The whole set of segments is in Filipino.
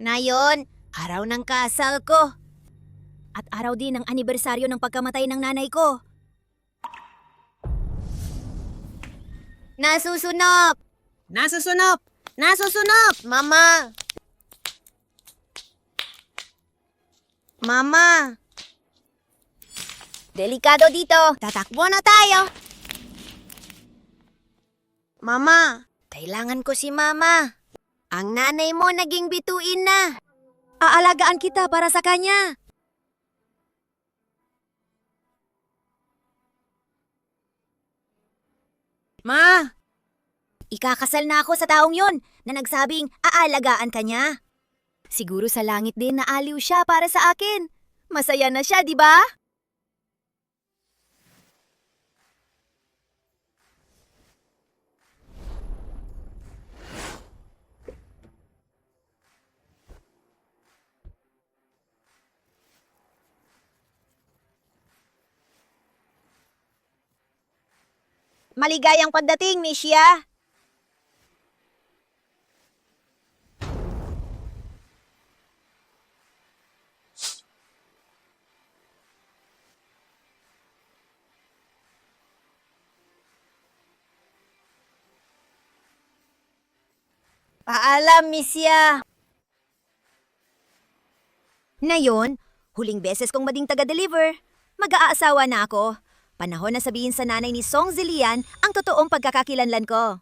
Ngayon, araw ng kasal ko. At araw din ng anibersaryo ng pagkamatay ng nanay ko. Nasusunop! Nasusunop! Nasusunop! Mama! Mama! Delikado dito. Tatakbo na tayo. Mama, kailangan ko si Mama. Ang nanay mo naging bituin na. Aalagaan kita para sa kanya. Ma! Ikakasal na ako sa taong yon na nagsabing aalagaan ka niya. Siguro sa langit din naaliw siya para sa akin. Masaya na siya, di ba? Maligayang pagdating, Mishia. Paalam, Mishia. Ngayon, huling beses kong maging taga-deliver. Mag-aasawa na ako. Panahon na sabihin sa nanay ni Song Zilian ang totoong pagkakakilanlan ko.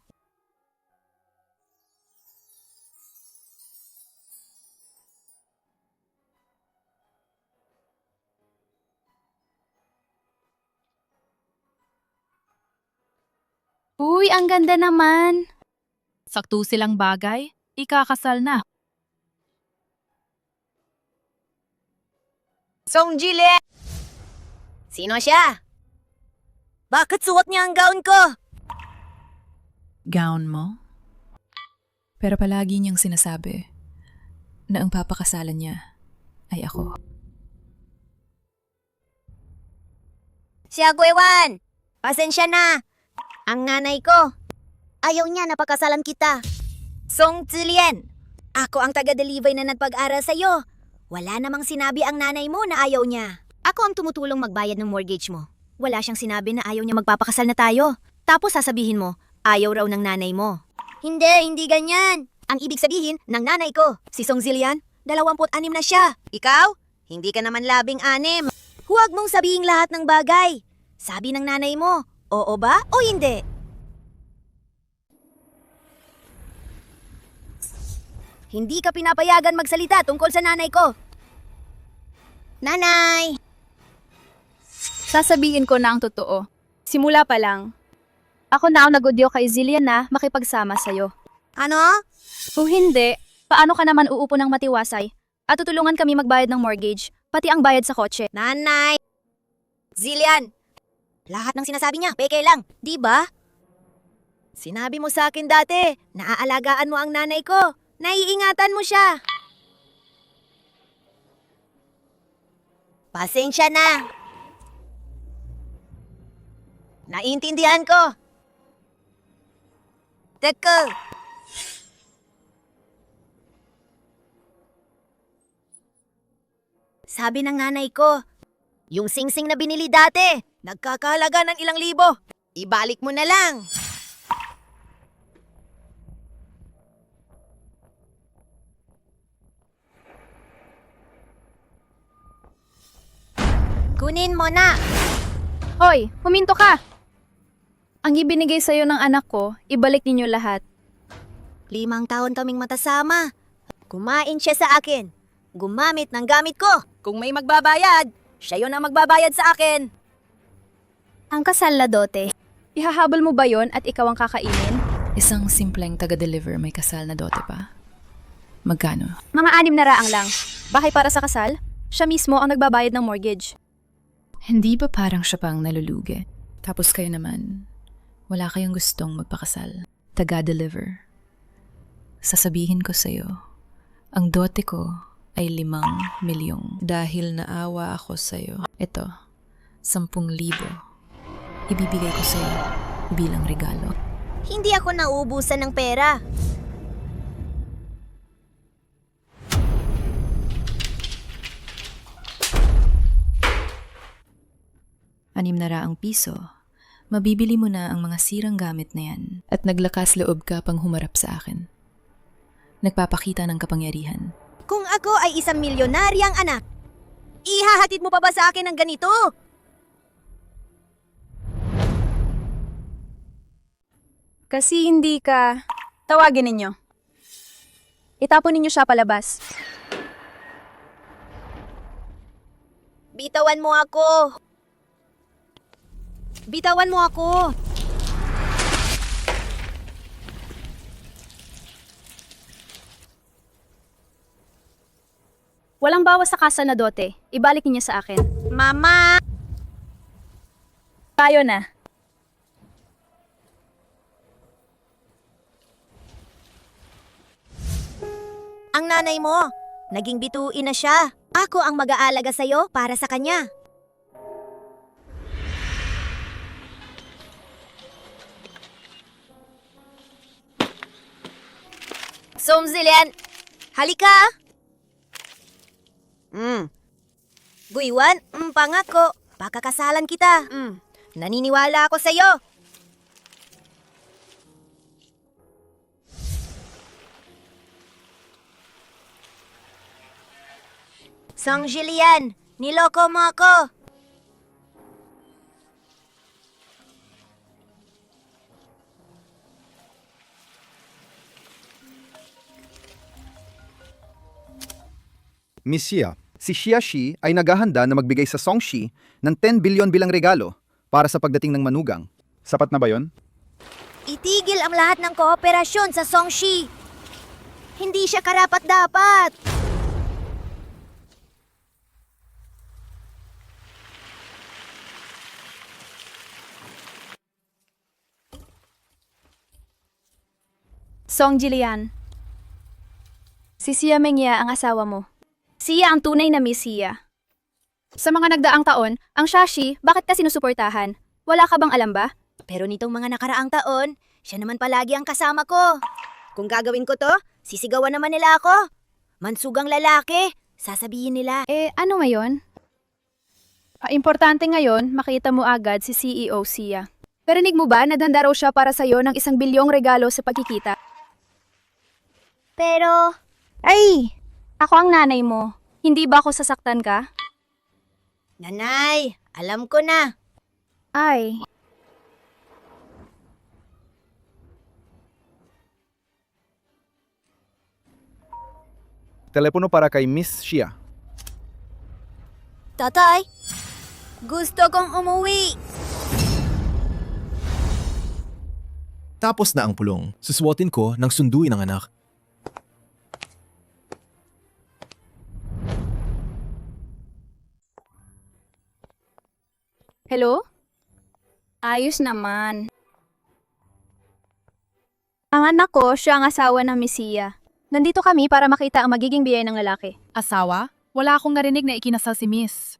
Uy, ang ganda naman. Sakto silang bagay, ikakasal na. Song Zilian! Sino siya? Bakit suot niya ang gown ko? Gown mo? Pero palagi niyang sinasabi na ang papakasalan niya ay ako. Si Agwewan! Pasensya na! Ang nanay ko, ayaw niya na pakasalan kita. Song Zilian! Ako ang taga-deliver na nagpag-aral sa'yo. Wala namang sinabi ang nanay mo na ayaw niya. Ako ang tumutulong magbayad ng mortgage mo. Wala siyang sinabi na ayaw niya magpapakasal na tayo. Tapos sasabihin mo, ayaw raw ng nanay mo. Hindi ganyan. Ang ibig sabihin ng nanay ko, si Song Zilian, 26 na siya. Ikaw? Hindi ka naman 16. Huwag mong sabihin lahat ng bagay. Sabi ng nanay mo, oo ba o hindi? Hindi ka pinapayagan magsalita tungkol sa nanay ko. Nanay! Sasabihin ko na ang totoo. Simula pa lang. Ako na ang nagudyo kay Zillian na makipagsama sa'yo. Ano? Kung hindi, paano ka naman uupo ng matiwasay? At tutulungan kami magbayad ng mortgage, pati ang bayad sa kotse. Nanay! Zillian! Lahat ng sinasabi niya, peke lang, di ba? Sinabi mo sa akin dati, naaalagaan mo ang nanay ko. Naiingatan mo siya. Pasensya na. Naiintindihan ko. Teka. Sabi ng nanay ko, yung singsing na binili dati, nagkakahalaga ng ilang libo. Ibalik mo na lang. Kunin mo na. Hoy, huminto ka! Ang ibinigay sa'yo ng anak ko, ibalik ninyo lahat. 5 taon kaming matasama. Kumain siya sa akin. Gumamit ng gamit ko. Kung may magbabayad, siya yun ang magbabayad sa akin. Ang kasal na dote. Ihahabol mo ba yon at ikaw ang kakainin? Isang simpleng taga-deliver may kasal na dote pa. Magkano? Mga 6 na raang lang. Bahay para sa kasal, siya mismo ang nagbabayad ng mortgage. Hindi ba parang siya pang nalulugi? Tapos kayo naman, wala kayong gustong magpakasal. Taga-deliver. Sasabihin ko sa'yo, ang dote ko ay 5 milyong. Dahil naawa ako sa'yo, ito, 10,000. Ibibigay ko sa'yo bilang regalo. Hindi ako nauubusan ng pera. piso, mabibili mo na ang mga sirang gamit na yan at naglakas loob ka pang humarap sa akin. Nagpapakita ng kapangyarihan. Kung ako ay isang milyonaryang anak, ihahatid mo pa ba sa akin ng ganito? Kasi hindi ka... Tawagin ninyo. Itapon ninyo siya palabas. Bitawan mo ako. Bitawan mo ako. Walang bawas sa kasal na dote. Ibalik niyo sa akin. Mama! Tayo na. Ang nanay mo, naging bituin na siya. Ako ang mag-aalaga sa'yo para sa kanya. Somzilian, halika! Guywan, pangako, pakakasalan kita. Naniniwala ako sa'yo. Song Jillian, niloko mo ako. Miss Xia, si Xia Shi ay naghahanda na magbigay sa Song Shi ng 10 bilyon bilang regalo para sa pagdating ng manugang. Sapat na ba yon? Itigil ang lahat ng kooperasyon sa Songshi. Hindi siya karapat-dapat. Song Jillian. Si Sia Mengya ang asawa mo. Siya ang tunay na Miss Sia. Sa mga nagdaang taon, ang Shashi, bakit ka sinusuportahan? Wala ka bang alam ba? Pero nitong mga nakaraang taon, siya naman palagi ang kasama ko. Kung gagawin ko to, sisigawan naman nila ako. Mansugang lalaki, sasabihin nila. Ano ngayon? Importante ngayon, makita mo agad si CEO Sia. Narinig mo ba na handa raw siya para sa'yo ng 1 bilyong regalo sa pagkikita? Pero, Ay! Ako ang nanay mo. Hindi ba ako sasaktan ka? nanay, alam ko na. Ay. Telepono para kay Miss Xia. Tatay, gusto kong umuwi. Tapos na ang pulong. Suswatin ko ng sunduin ng anak. Hello? Ayos naman. Ang anak ko, siya ang asawa ng Misiya. Nandito kami para makita ang magiging biyay ng lalaki. Asawa? Wala akong narinig na ikinasal si Miss.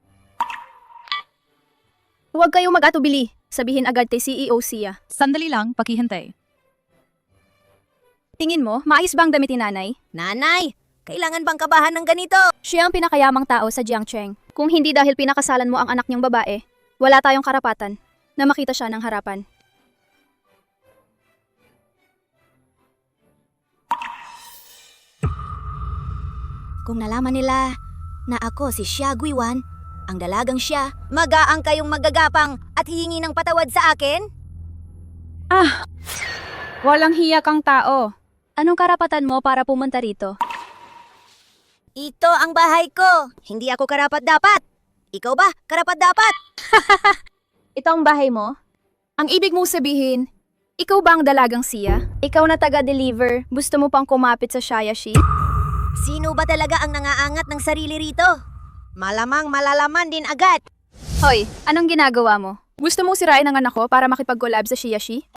Huwag kayong mag-atubili. Sabihin agad kay CEO Sia. Sandali lang, pakihintay. Tingin mo, maayos bang damit ni nanay? Nanay, kailangan bang kabahan ng ganito? Siya ang pinakayamang tao sa Jiangcheng. Kung hindi dahil pinakasalan mo ang anak niyang babae, wala tayong karapatan na makita siya ng harapan. Kung nalaman nila na ako si Xia Guiwan, ang dalagang siya, magaang kayong magagapang at hihingi ng patawad sa akin? Walang hiya kang tao. Anong karapatan mo para pumunta rito? Ito ang bahay ko. Hindi ako karapat-dapat. Ikaw ba, karapat-dapat? Ito ang bahay mo? Ang ibig mong sabihin, ikaw ba ang dalagang Sia? Ikaw na taga-deliver, gusto mo pang kumapit sa Shayashi? Sino ba talaga ang nangaangat ng sarili rito? Malamang malalaman din agad. Hoy, anong ginagawa mo? Gusto mong sirain ang anak ko para makipag-collab sa Shayashi?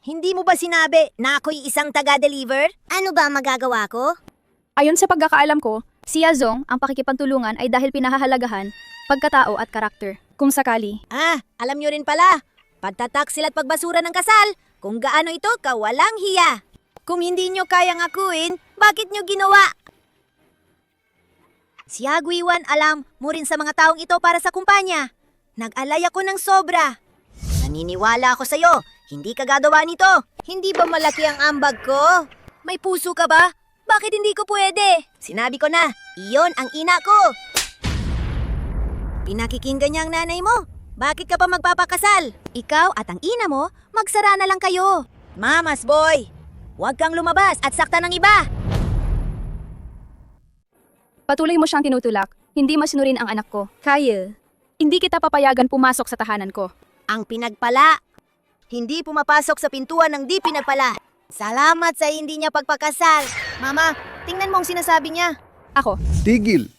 Hindi mo ba sinabi na ako'y isang taga-deliver? Ano ba ang magagawa ko? Ayon sa pagkakaalam ko, si Yazong ang pakikipagtulungan ay dahil pinahahalagahan, pagkatao at karakter. Kung sakali. Alam nyo rin pala. Pagtataksil at pagbasura ng kasal, kung gaano ito kawalang hiya. Kung hindi nyo kayang akuin, bakit nyo ginawa? Si Agwiwan alam mo rin sa mga taong ito para sa kumpanya. Nag-alay ako ng sobra. Naniniwala ako sa'yo. Hindi ka gagawa nito. Hindi ba malaki ang ambag ko? May puso ka ba? Bakit hindi ko pwede? Sinabi ko na, iyon ang ina ko. Pinakikinggan niya ang nanay mo. Bakit ka pa magpapakasal? Ikaw at ang ina mo, magsara na lang kayo. Mamas boy, huwag kang lumabas at sakta ng iba. Patuloy mo siyang tinutulak. Hindi masinurin ang anak ko. Kyle, hindi kita papayagan pumasok sa tahanan ko. Ang pinagpala. Hindi pumapasok sa pintuan ng di pinagpala. Salamat sa hindi niya pagpakasal. Mama, tingnan mo ang sinasabi niya. Ako, Tigil!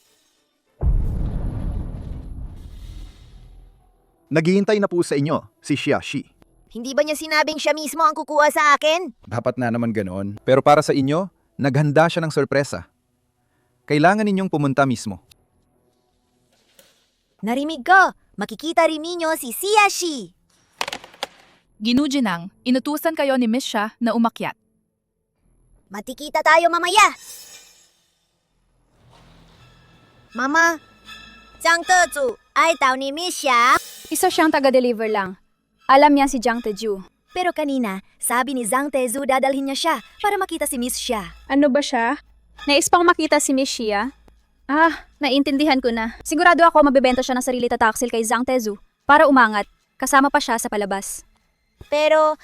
Naghihintay na po sa inyo, si Xiaxi. Hindi ba niya sinabing siya mismo ang kukuha sa akin? Dapat na naman ganoon. Pero para sa inyo, naghanda siya ng sorpresa. Kailangan ninyong pumunta mismo. Narimig ko. Makikita rin ninyo si Xiaxi. Ginujinang, inutusan kayo ni Miss Xia na umakyat. Matikita tayo mamaya. Mama, Zhang Tezu ay tao ni Miss Xia. isa siyang taga-deliver lang. Alam niya si Jiang Teju. Pero kanina, sabi ni Zhang Tezu dadalhin niya siya para makita si Miss Xia. Ano ba siya? Nais pang makita si Miss Xia? Naiintindihan ko na. Sigurado ako mabebenta siya ng sarili tataksil kay Zhang Tezu para umangat. Kasama pa siya sa palabas. Pero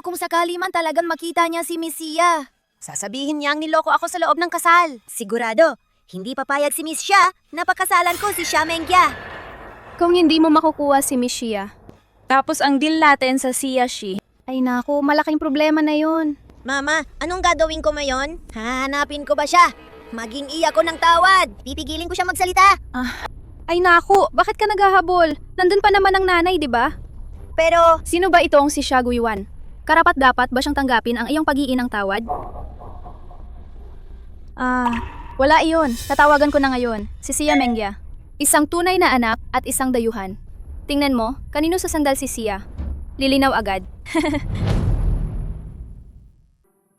kung sakali man talagang makita niya si Miss Xia, sasabihin niyang niloko ako sa loob ng kasal. Sigurado, hindi papayag si Miss Xia na pagkasalan ko si Xia Mengjia. Kung hindi mo makukuha si Miss Xia, tapos ang deal natin sa Xiaxi, ay naku, malaking problema na yun. Mama, anong gagawin ko ngayon? Hahanapin ko ba siya? Maging iya ko ng tawad. Pipigilin ko siya magsalita. Ay naku, bakit ka naghahabol? Nandun pa naman ang nanay, di ba? Pero, Sino ba itong si Xia Guiwan? Karapat dapat ba siyang tanggapin ang iyong pag-iinang tawad? Wala iyon. Tatawagan ko na ngayon. Si Xia Mengjia. Isang tunay na anak at isang dayuhan. Tingnan mo, kanino sasandal si Xia? Lilinaw agad.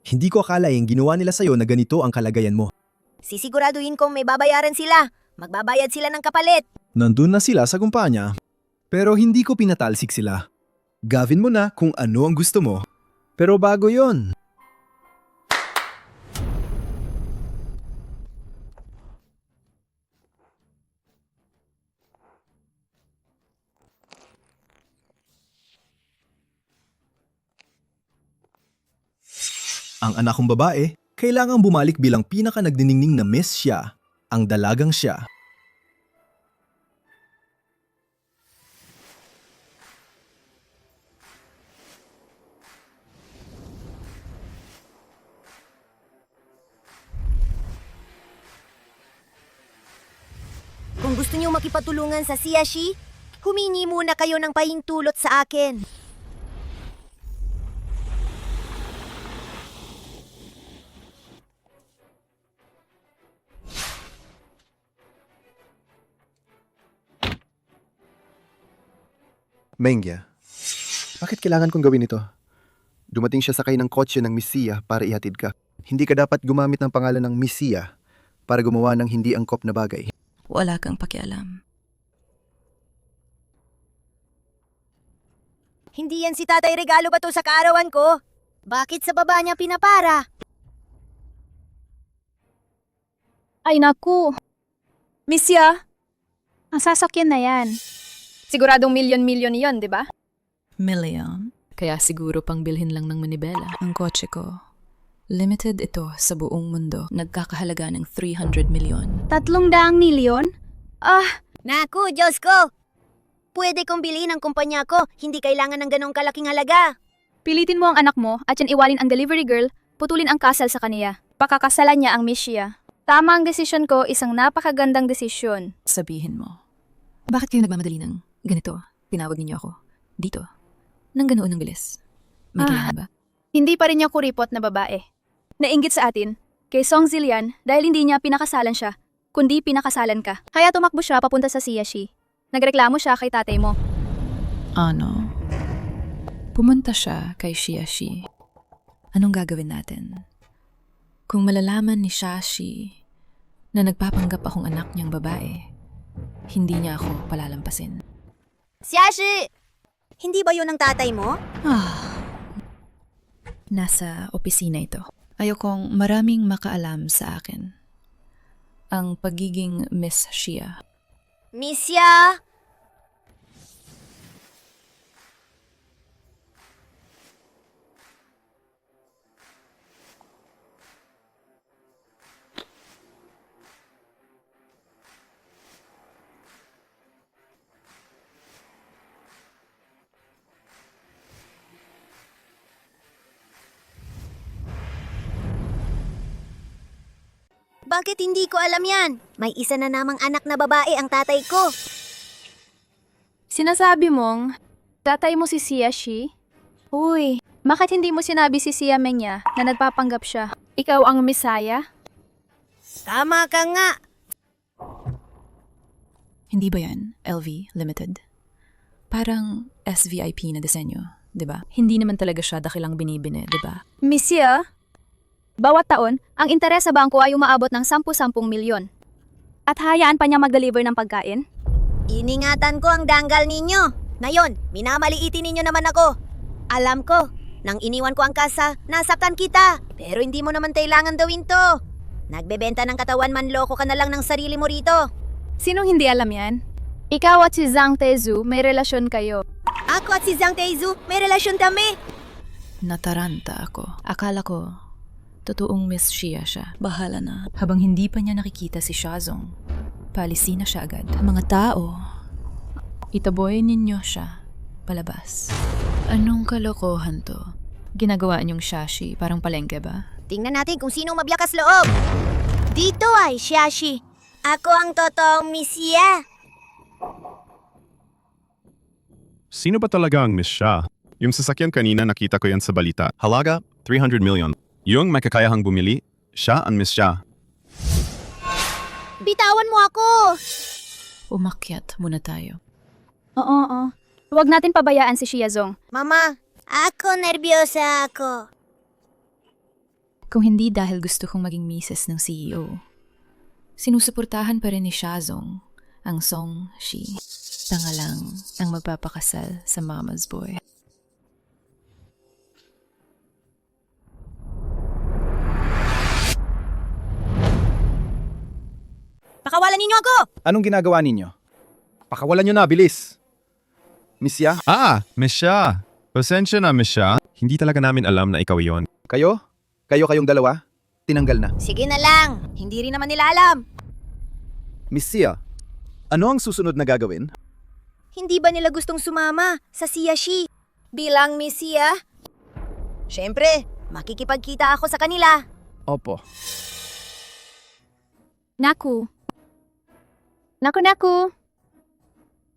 Hindi ko akalaing ginawa nila sa'yo na ganito ang kalagayan mo. sisiguraduhin kong may babayaran sila. Magbabayad sila ng kapalit. Nandun na sila sa kumpanya. Pero hindi ko pinatalsik sila. Gawin mo na kung ano ang gusto mo. Pero bago yon. Ang anak kong babae, kailangang bumalik bilang pinaka nagdiningning na Miss Xia, ang dalagang Xia. Kung gusto niyo makipatulungan sa Xiaxi, humingi muna kayo ng pahintulot sa akin. Mengjia, bakit kailangan kong gawin ito? Dumating siya sakay ng kotse ng Miss Xia para ihatid ka. Hindi ka dapat gumamit ng pangalan ng Miss Xia para gumawa ng hindi angkop na bagay. Wala kang pakialam. Hindi yan si tatay regalo ba to sa kaarawan ko? Bakit sa baba niya pinapara? Ay naku. Miss Xia, ang sasakyan na yan. Siguradong milyon-milyon yon, di ba? Million? Kaya siguro pang bilhin lang ng manibela. Ang kotse ko. Limited ito sa buong mundo. Nagkakahalaga ng 300 milyon. 300 milyon? Naku, Diyos ko! Pwede kong bilhin ang kumpanya ko. Hindi kailangan ng ganong kalaking halaga. Pilitin mo ang anak mo at yan iwalin ang delivery girl, putulin ang kasal sa kaniya. Pakakasalan niya ang Miss Xia. Tama ang desisyon ko, isang napakagandang desisyon. Sabihin mo. Bakit kayo nagmamadali ng ganito? Tinawag ninyo ako. Dito. Nang ganoon ng bilis. May kailangan ba? Hindi pa rin niya kuripot na babae. Nainggit sa atin, kay Song Zillian dahil hindi niya pinakasalan siya, kundi pinakasalan ka. Kaya tumakbo siya papunta sa Xiaxi. Nagreklamo siya kay tatay mo. Ano? Pumunta siya kay Xiaxi. Anong gagawin natin? Kung malalaman ni Xiaxi na nagpapanggap akong anak niyang babae, hindi niya ako palalampasin. Xiashi! Hindi ba yun ang tatay mo? Nasa opisina ito. Ayokong maraming makaalam sa akin. Ang pagiging Miss Xia. Misya! Bakit hindi ko alam yan? May isa na namang anak na babae ang tatay ko. Sinasabi mong, tatay mo si Xiashi? Uy, bakit hindi mo sinabi si Xia Mengya na nagpapanggap siya? Ikaw ang Messiah? Tama ka nga. Hindi ba yan LV Limited? Parang SVIP na disenyo, di ba? Hindi naman talaga siya dakilang binibini, di ba? Monsieur, bawat taon, ang interes sa bangko ay umaabot ng 10-10 milyon. At hayaan pa niya mag-deliver ng pagkain? Iningatan ko ang danggal ninyo. Ngayon, minamaliitin ninyo naman ako. Alam ko, nang iniwan ko ang kasa, nasaktan kita. Pero hindi mo naman kailangan gawin to. Nagbebenta ng katawan, manloko ka na lang ng sarili mo rito. Sinong hindi alam yan? Ikaw at si Zhang Tezu may relasyon kayo. Ako at si Zhang Teizu, may relasyon kami. Nataranta ako. Akala ko, totoong Miss Xia siya. Bahala na. Habang hindi pa niya nakikita si Shazong, paalisin na siya agad. Mga tao, itaboy ninyo siya palabas. Anong kalokohan to? Ginagawa niyong Shashi, parang palengke ba? Tingnan natin kung sino mabyakas loob. Dito ay Xiashi. Ako ang totoong Misya. Sino ba talaga ang Miss Xia? Yung sasakyan kanina nakita ko yan sa balita. Halaga, 300 million. Yung may kakayahang bumili, siya ang Miss Xia. Bitawan mo ako. Umakyat muna tayo. Oo. Huwag natin pabayaan si Xia Zong. Mama, ako nervyosa ako. Kung hindi dahil gusto kong maging misis ng CEO, sinusuportahan pa rin ni Shazong ang Song Shi. Tanga lang ang magpapakasal sa mama's boy. Pakawalan ninyo ako! Anong ginagawa ninyo? Pakawalan nyo na, bilis! Misya, Miss Xia. Pasensya na, Miss Xia. Hindi talaga namin alam na ikaw yon. Kayong dalawa, tinanggal na. Sige na lang, hindi rin naman nila alam. Misya, ano ang susunod na gagawin? Hindi ba nila gustong sumama sa Xiashi? Bilang Misya? Siyempre, makikipagkita ako sa kanila. Opo. Naku.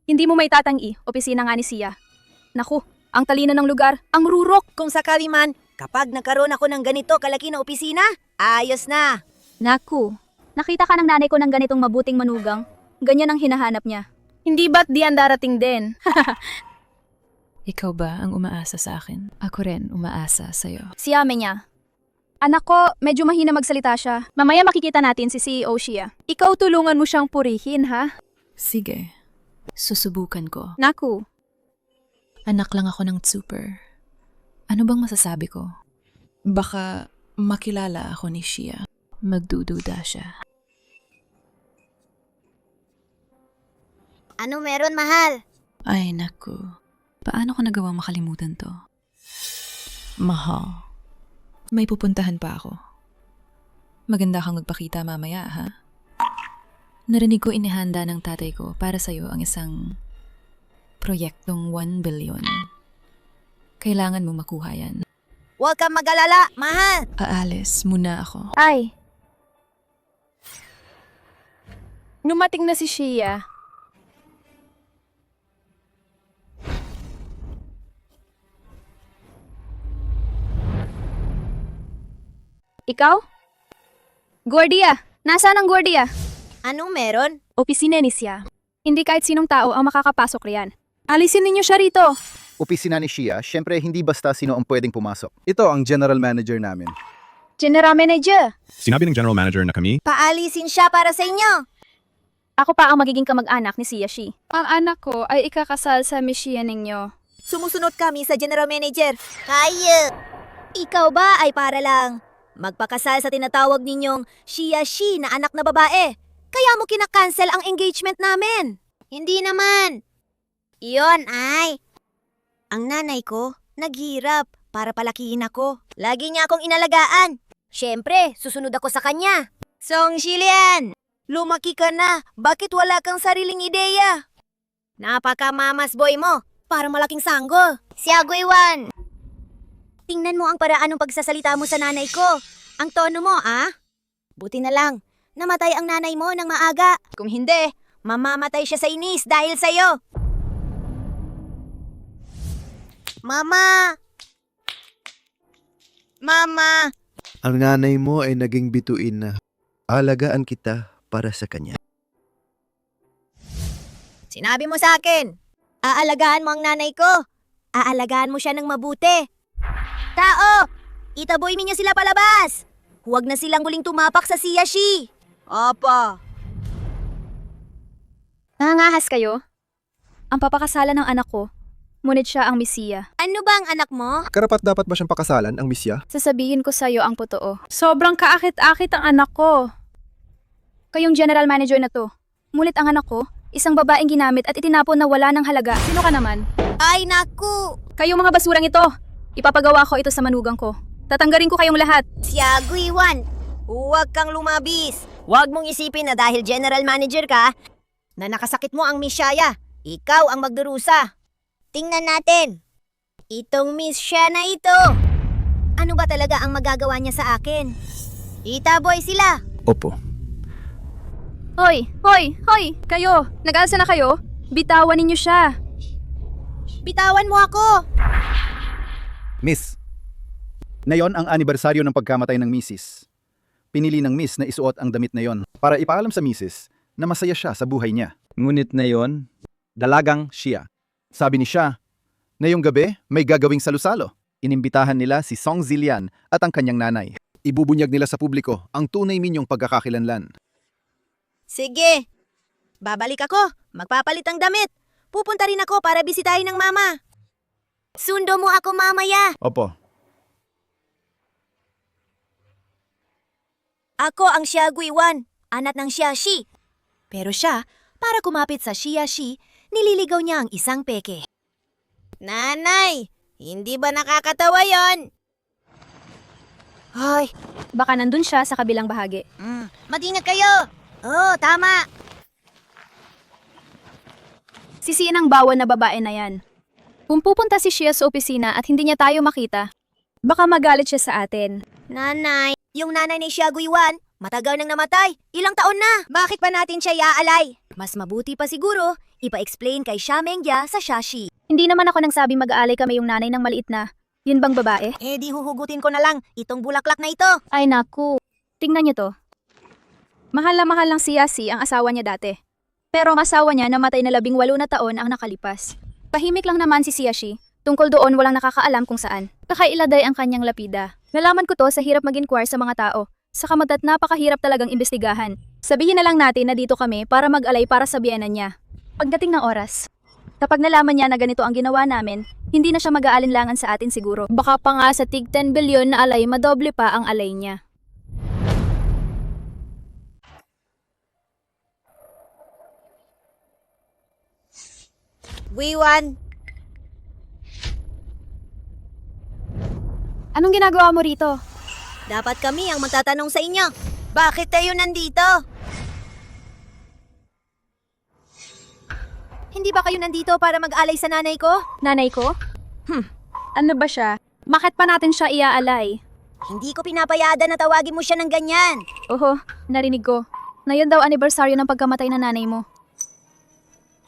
Hindi mo may tatangi, opisina nga ni Xia. Naku, ang talino ng lugar, ang rurok. Kung sakali man, kapag nagkaroon ako ng ganito kalaki na opisina, ayos na. Naku, nakita ka ng nanay ko ng ganitong mabuting manugang. Ganyan ang hinahanap niya. Hindi ba't di ang darating din? Ikaw ba ang umaasa sa akin? Ako rin umaasa sa'yo. Xia Mengya. Anak ko, medyo mahina magsalita siya. Mamaya makikita natin si CEO Xia. Ikaw tulungan mo siyang purihin, ha? Sige, susubukan ko. Naku, Anak lang ako ng super. Ano bang masasabi ko? Baka makilala ako ni Xia. Magdududa siya. Ano meron, mahal? Ay naku, paano ko nagawang makalimutan to? Mahal, may pupuntahan pa ako. Maganda kang magpakita mamaya, ha? Narinig ko inihanda ng tatay ko para sa'yo ang isang proyektong 1 billion. Kailangan mong makuha yan. Huwag kang mag-alala, mahal. Aalis muna ako. ay. Numating na si Xia. Ikaw? Gordia! Nasaan ang Gordia? Anong meron? Opisina ni Xia. Hindi kahit sinong tao ang makakapasok riyan. Alisin ninyo siya rito! Opisina ni Xia, syempre hindi basta sino ang pwedeng pumasok. Ito ang general manager namin. General Manager! Sinabi ng general manager na kami, Paalisin siya para sa inyo. Ako pa ang magiging kamag-anak ni Siyashi. Ang anak ko ay ikakasal sa Mishia ninyo. Sumusunod kami sa General Manager. Kaya! Ikaw ba ay para lang magpakasal sa tinatawag ninyong Shiyashi na anak na babae? Kaya mo kinakancel ang engagement namin? Hindi naman. Iyon ay... Ang nanay ko, naghirap para palakihin ako. Lagi niya akong inalagaan. Siyempre, susunod ako sa kanya. Song Jillian, lumaki ka na. Bakit wala kang sariling ideya? Napaka-mamas boy mo. Para malaking sanggol. Si Agwaywan. Tingnan mo ang paraan ng pagsasalita mo sa nanay ko. Ang tono mo, ah? Buti na lang, namatay ang nanay mo ng maaga. Kung hindi, mamamatay siya sa inis dahil sa'yo. Mama! Mama! Ang nanay mo ay naging bituin na. Alagaan kita para sa kanya. Sinabi mo sa akin, aalagaan mo ang nanay ko. Aalagaan mo siya ng mabuti. Tao! Itaboy niyo sila palabas! Huwag na silang muling tumapak sa Siyashi. Apa. Nangangahas kayo? Ang papakasalan ng anak ko, ngunit siya ang Misiya. Ano ba ang anak mo? Karapat dapat ba siyang pakasalan, ang misya? Sasabihin ko sa'yo ang totoo. Sobrang kaakit-akit ang anak ko. Kayong general manager na to. Ngunit ang anak ko, isang babaeng ginamit at itinapon na wala ng halaga. Sino ka naman? Ay naku! Kayong mga basurang ito. Ipapagawa ko ito sa manugang ko. Tatanggarin ko kayong lahat. Siagwiwan, huwag kang lumabis. Huwag mong isipin na dahil general manager ka, na nakasakit mo ang Miss Shaya. Ikaw ang magdurusa. Tingnan natin. Itong Miss Shaya na ito. Ano ba talaga ang magagawa niya sa akin? Itaboy sila. Opo. Hoy! Hoy! Hoy! Kayo! Nag-aalsa na kayo? Bitawan ninyo siya. Bitawan mo ako. Miss, ngayon ang anibersaryo ng pagkamatay ng Mrs. Pinili ng Miss na isuot ang damit na yon para ipaalam sa Mrs. na masaya siya sa buhay niya. Ngunit na yon, dalagang siya. Sabi ni siya, ngayong gabi may gagawing salusalo. Inimbitahan nila si Song Jillian at ang kanyang nanay. Ibubunyag nila sa publiko ang tunay ninyong pagkakakilanlan. Sige. Babalik ako. Magpapalit ang damit. Pupunta rin ako para bisitahin ng mama. Sundo mo ako mamaya. Opo. Ako ang Siagwiwan, anak ng Siyashi. Pero siya, para kumapit sa Siyashi, nililigaw niya ang isang peke. Nanay, hindi ba nakakatawa yon? Ay, Baka nandun siya sa kabilang bahagi. mag-ingat kayo. Oo, tama. Sisiin ang bawan na babae na yan. Kung pupunta si Shia sa opisina at hindi niya tayo makita, baka magalit siya sa atin. Nanay, yung nanay ni Siagwiwan, matagal nang namatay. Ilang taon na. Bakit pa natin siya iaalay? Mas mabuti pa siguro, ipa-explain kay Xia Mengya sa Shashi. Hindi naman ako nang sabi mag-aalay kami yung nanay ng maliit na. Yun bang babae? Eh di huhugutin ko na lang itong bulaklak na ito. Ay naku. Tingnan niyo to. Mahal na mahal ng si Yasi ang asawa niya dati. Pero ang asawa niya namatay na 18 na taon ang nakalipas. Tahimik lang naman si Siyashi. Tungkol doon walang nakakaalam kung saan. Kakailaday ang kanyang lapida. Nalaman ko to sa hirap mag-inquire sa mga tao. Sa kamat napakahirap talagang imbestigahan. Sabihin na lang natin na dito kami para mag-alay para sa biyenan niya. Pagdating ng oras, kapag nalaman niya na ganito ang ginawa namin, hindi na siya mag-aalinlangan sa atin siguro. Baka pa nga sa tig 10 bilyon na alay, madoble pa ang alay niya. Wiwan, Anong ginagawa mo rito? dapat kami ang magtatanong sa inyo. Bakit tayo nandito? Hindi ba kayo nandito para mag-alay sa nanay ko? Nanay ko? Ano ba siya? Bakit pa natin siya iaalay? Hindi ko pinapayada na tawagin mo siya ng ganyan. Oho, narinig ko. Ngayon daw anibersaryo ng pagkamatay ng nanay mo.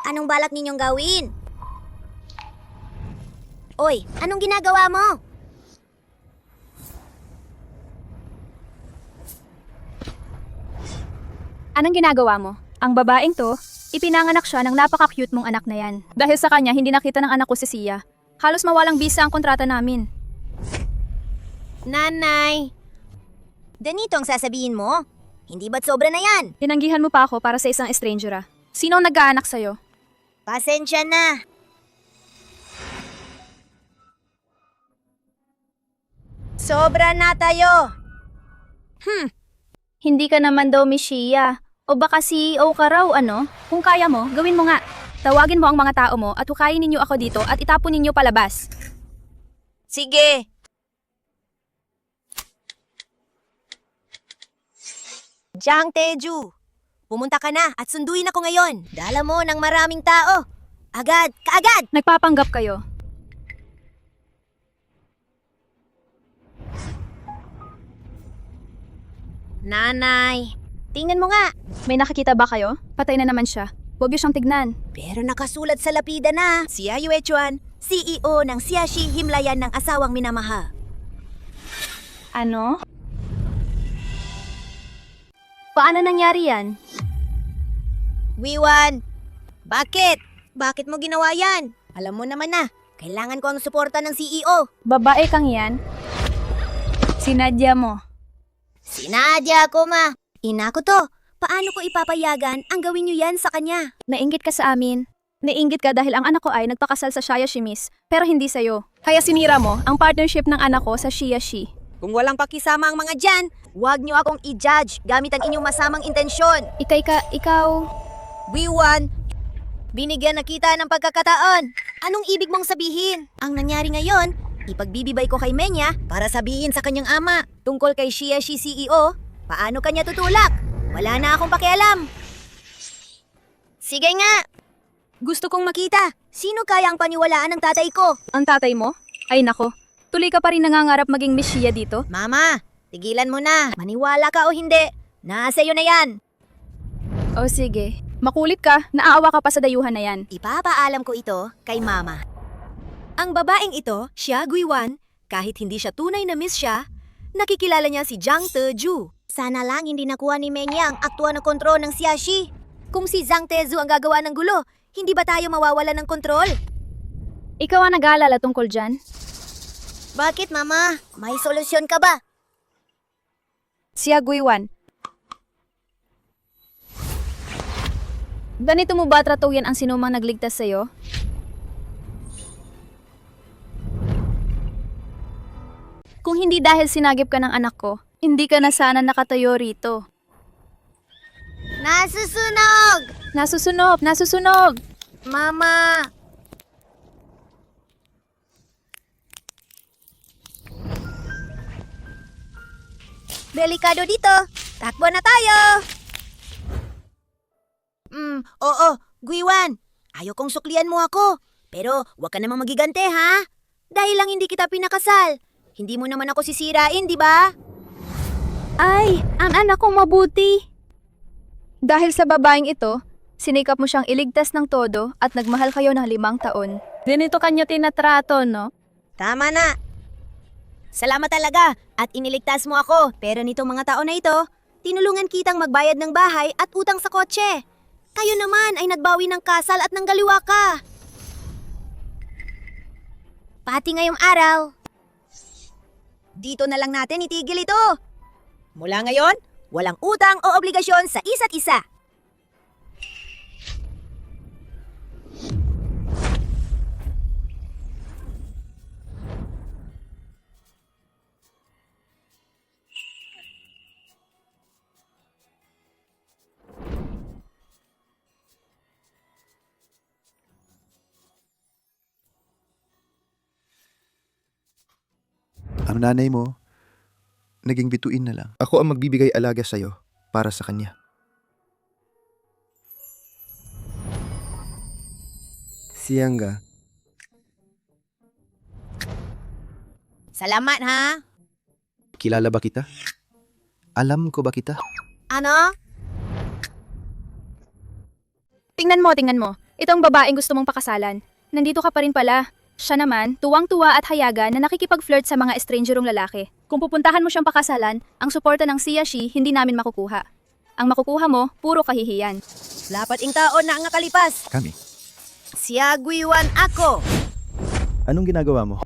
Anong balak ninyong gawin? Oy, anong ginagawa mo? Anong ginagawa mo? Ang babaeng to, ipinanganak siya ng napaka-cute mong anak na yan. Dahil sa kanya, hindi nakita ng anak ko si Sia. Halos mawalang bisa ang kontrata namin. Nanay, ganito ang sasabihin mo? Hindi ba't sobra na yan? Tinanggihan mo pa ako para sa isang stranger ah. Sino ang nag-aanak sa'yo? Pasensya na. Sobra na tayo. Hindi ka naman daw Miss Shia. O baka CEO ka raw, ano? Kung kaya mo, gawin mo nga. Tawagin mo ang mga tao mo at hukayin ninyo ako dito at itapon ninyo palabas. Sige. Jiang Teju, pumunta ka na at sunduin ako ngayon. Dala mo ng maraming tao. Agad, kaagad! Nagpapanggap kayo. Nanay, tingnan mo nga. May nakikita ba kayo? Patay na naman siya. Huwag niyo siyang tignan. Pero nakasulat sa lapida na, Xia Yuechuan, CEO ng Xiaxi Himlayan ng asawang minamahal. Ano? Paano nangyari yan? Wiwan, bakit? Bakit mo ginawa yan? Alam mo naman na, kailangan ko ang suporta ng CEO. Babae kang yan? Sinadya mo. Sinadya ko, ma. Ina ko to. Paano ko ipapayagan ang gawin niyo yan sa kanya? Nainggit ka sa amin. Nainggit ka dahil ang anak ko ay nagpakasal sa Shia Shimis, pero hindi sa'yo. Kaya sinira mo ang partnership ng anak ko sa Shia Shi. Kung walang pakisama ang mga dyan, huwag niyo akong i-judge gamit ang inyong masamang intensyon. Ikaw... Wiwan, binigyan na kita ng pagkakataon. Anong ibig mong sabihin? Ang nangyari ngayon, ipagbibibay ko kay Menya para sabihin sa kanyang ama tungkol kay Xiaxi CEO, paano kanya tutulak? Wala na akong pakialam. Sige nga. Gusto kong makita. Sino kaya ang paniwalaan ng tatay ko? Ang tatay mo? Ay nako, tuloy ka pa rin nangangarap maging Miss Shia dito? Mama, tigilan mo na. Maniwala ka o hindi, nasa iyo na yan. O sige, makulit ka, naaawa ka pa sa dayuhan na yan. Ipapaalam ko ito kay Mama. Ang babaeng ito, Xia Guiwan, kahit hindi siya tunay na Miss Xia, nakikilala niya si Jiang Teju. Sana lang hindi nakuha ni Menya ang aktuan ng kontrol ng Xiaxi. Kung si Jiang Teju ang gagawa ng gulo, hindi ba tayo mawawala ng kontrol? Ikaw ang nag-aalala tungkol dyan? Bakit, Mama? May solusyon ka ba? Xia Guiwan. Ganito mo ba tratuhin ang sinumang nagligtas sa'yo? Kung hindi dahil sinagip ka ng anak ko, hindi ka na sana nakatayo rito. Nasusunog! Nasusunog! Nasusunog! Mama! Delikado dito. Takbo na tayo. Oo, Guiwan. Ayaw kong suklian mo ako. Pero huwag ka namang magigante, ha? Dahil lang hindi kita pinakasal. Hindi mo naman ako sisirain, di ba? Ay, ang anak kong mabuti. Dahil sa babaeng ito, sinikap mo siyang iligtas ng todo at nagmahal kayo ng 5 taon. Ganito kanya tinatrato, no? Tama na. Salamat talaga at iniligtas mo ako. Pero nitong mga taon na ito, tinulungan kitang magbayad ng bahay at utang sa kotse. Kayo naman ay nagbawi ng kasal at ng galiwa ka. Pati ngayong araw. Dito na lang natin itigil ito. Mula ngayon, walang utang o obligasyon sa isa't isa. Ang nanay mo, naging bituin na lang. Ako ang magbibigay alaga sa'yo para sa kanya. Siyangga. Salamat, ha? Kilala ba kita? Alam ko ba kita? Ano? Tingnan mo. Itong babaeng gusto mong pakasalan. Nandito ka pa rin pala. Siya naman, tuwang-tuwa at hayaga na nakikipag-flirt sa mga estrangerong lalaki. Kung pupuntahan mo siyang pakasalan, ang suporta ng Xiaxi hindi namin makukuha. Ang makukuha mo, puro kahihiyan. Lapat ing taon na ang nakalipas. Kami. Xia Guiwan ako. Anong ginagawa mo?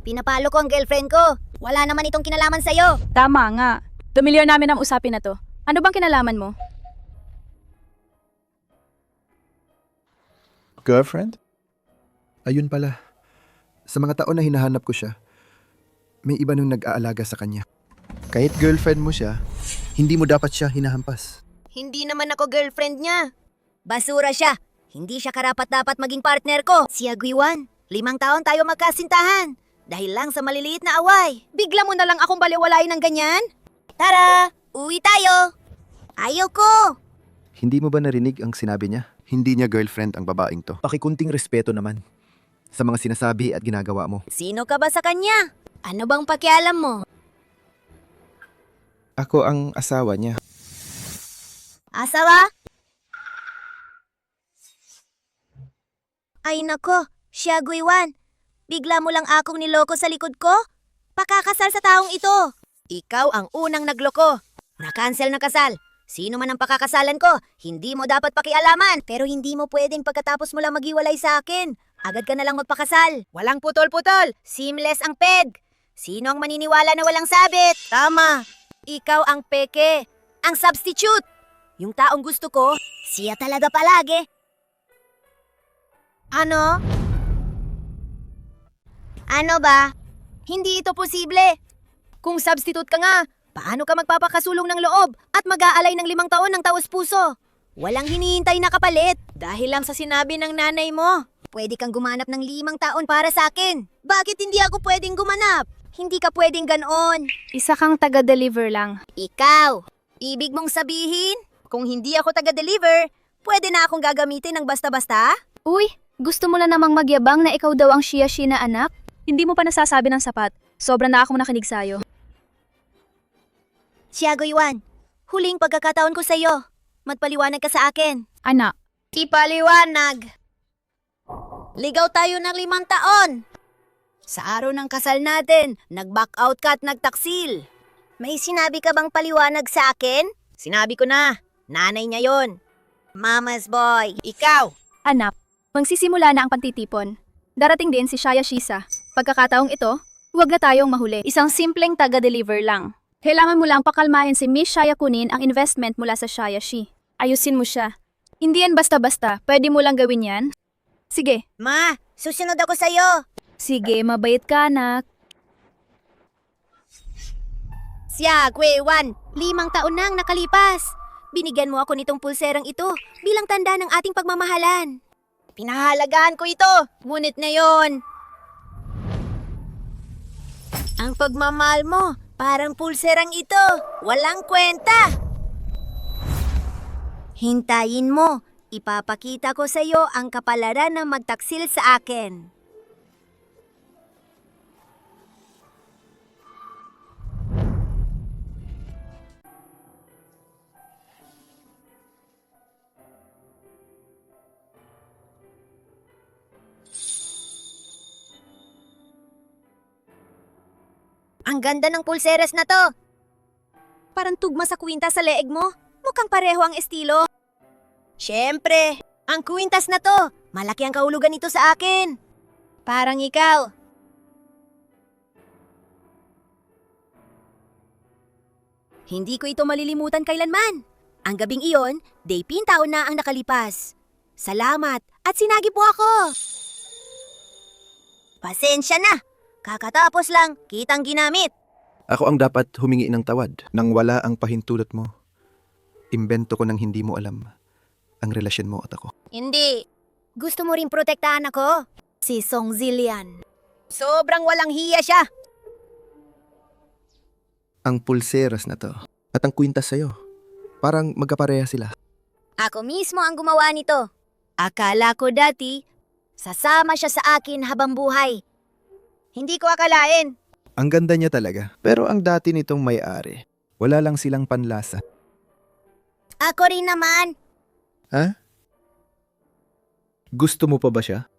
Pinapalo ko ang girlfriend ko. Wala naman itong kinalaman sa'yo. Tama nga. Familiar namin ang usapin na to. Ano bang kinalaman mo? Girlfriend? Ayun pala. Sa mga taon na hinahanap ko siya, may iba nung nag-aalaga sa kanya. Kahit girlfriend mo siya, hindi mo dapat siya hinahampas. Hindi naman ako girlfriend niya. Basura siya. Hindi siya karapat-dapat maging partner ko. Si Agwiwan, 5 taon tayo magkasintahan. Dahil lang sa maliliit na away. Bigla mo na lang akong baliwalayin ng ganyan? Tara, uwi tayo. Ayoko. Hindi mo ba narinig ang sinabi niya? Hindi niya girlfriend ang babaeng to. Pakikunting respeto naman sa mga sinasabi at ginagawa mo. Sino ka ba sa kanya? Ano bang pakialam mo? Ako ang asawa niya. Asawa? Ay nako, siya Guiwan. Bigla mo lang akong niloko sa likod ko? Pakakasal sa taong ito. Ikaw ang unang nagloko. Na-cancel na kasal. Sino man ang pakakasalan ko, hindi mo dapat pakialaman. Pero hindi mo pwedeng pagkatapos mo lang maghiwalay sa akin. Agad ka na lang magpakasal. Walang putol-putol. Seamless ang peg. Sino ang maniniwala na walang sabit? Tama. Ikaw ang peke. Ang substitute. Yung taong gusto ko, siya talaga palagi. Ano? Ano ba? Hindi ito posible. Kung substitute ka nga, paano ka magpapakasulong ng loob at mag-aalay ng 5 taon ng taos-puso? Walang hinihintay na kapalit dahil lang sa sinabi ng nanay mo. Pwede kang gumanap ng 5 taon para sa akin. Bakit hindi ako pwedeng gumanap? Hindi ka pwedeng ganoon. Isa kang taga-deliver lang. Ikaw, ibig mong sabihin, kung hindi ako taga-deliver, pwede na akong gagamitin ng basta-basta? Uy, gusto mo na namang magyabang na ikaw daw ang Shiya-Shi na anak? Hindi mo pa nasasabi ng sapat. Sobrang na akong nakinig sa'yo. Tiago Iwan, huling pagkakataon ko sa'yo. Magpaliwanag ka sa akin. Anak, Ipaliwanag. Ligaw tayo ng 5 taon. Sa araw ng kasal natin, nag-back out ka at nagtaksil. May sinabi ka bang paliwanag sa akin? Sinabi ko na. Nanay niya yon. Mama's boy. Ikaw. anak, magsisimula na ang pantitipon. Darating din si Shaya Shisa. Pagkakataong ito, huwag na tayong mahuli. Isang simpleng taga-deliver lang. Kailangan mo lang pakalmahin si Miss Shaya kunin ang investment mula sa Shaya-Shi. Ayusin mo siya. Hindi yan basta-basta. Pwede mo lang gawin yan. Sige. Ma, susunod ako sa'yo. Sige, mabait ka, anak. Siya, Gwewan, 5 taon nang nakalipas. Binigyan mo ako nitong pulserang ito bilang tanda ng ating pagmamahalan. Pinahalagahan ko ito, ngunit ngayon. Ang pagmamahal mo, parang pulserang ito, walang kwenta. Hintayin mo, ipapakita ko sa iyo ang kapalaran ng magtaksil sa akin. Ang ganda ng pulseras na to. Parang tugma sa kwintas sa leeg mo. Mukhang pareho ang estilo. Siyempre, ang kwintas na to. Malaki ang kahulugan nito sa akin. Parang ikaw. Hindi ko ito malilimutan kailanman. Ang gabing iyon, 10 taon na ang nakalipas. Salamat at sinagi po ako. Pasensya na. Kakatapos lang, kitang ginamit. Ako ang dapat humingi ng tawad nang wala ang pahintulot mo. Imbento ko nang hindi mo alam ang relasyon mo at ako. Hindi. Gusto mo rin protektahan ako? Si Song Zillian. Sobrang walang hiya siya. Ang pulseras na to at ang kwintas sa'yo, parang magkapareha sila. Ako mismo ang gumawa nito. Akala ko dati, sasama siya sa akin habang buhay. Hindi ko akalain. Ang ganda niya talaga. Pero ang dati nitong may-ari, wala lang silang panlasa. Ako rin naman. Ha? Gusto mo pa ba siya?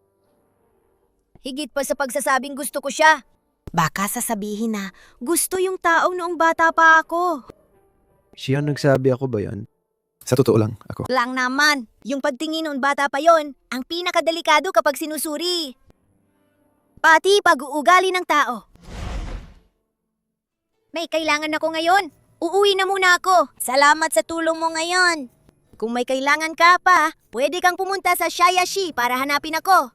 Higit pa sa pagsasabing gusto ko siya. Baka sasabihin na gusto yung taong noong bata pa ako. Siya nagsabi ako ba yan? Sa totoo lang, ako. Lang naman, yung pagtingin noong bata pa yon, ang pinakadelikado kapag sinusuri. Pati pag-uugali ng tao. May kailangan ako ngayon. Uuwi na muna ako. Salamat sa tulong mo ngayon. Kung may kailangan ka pa, pwede kang pumunta sa Shayashi para hanapin ako.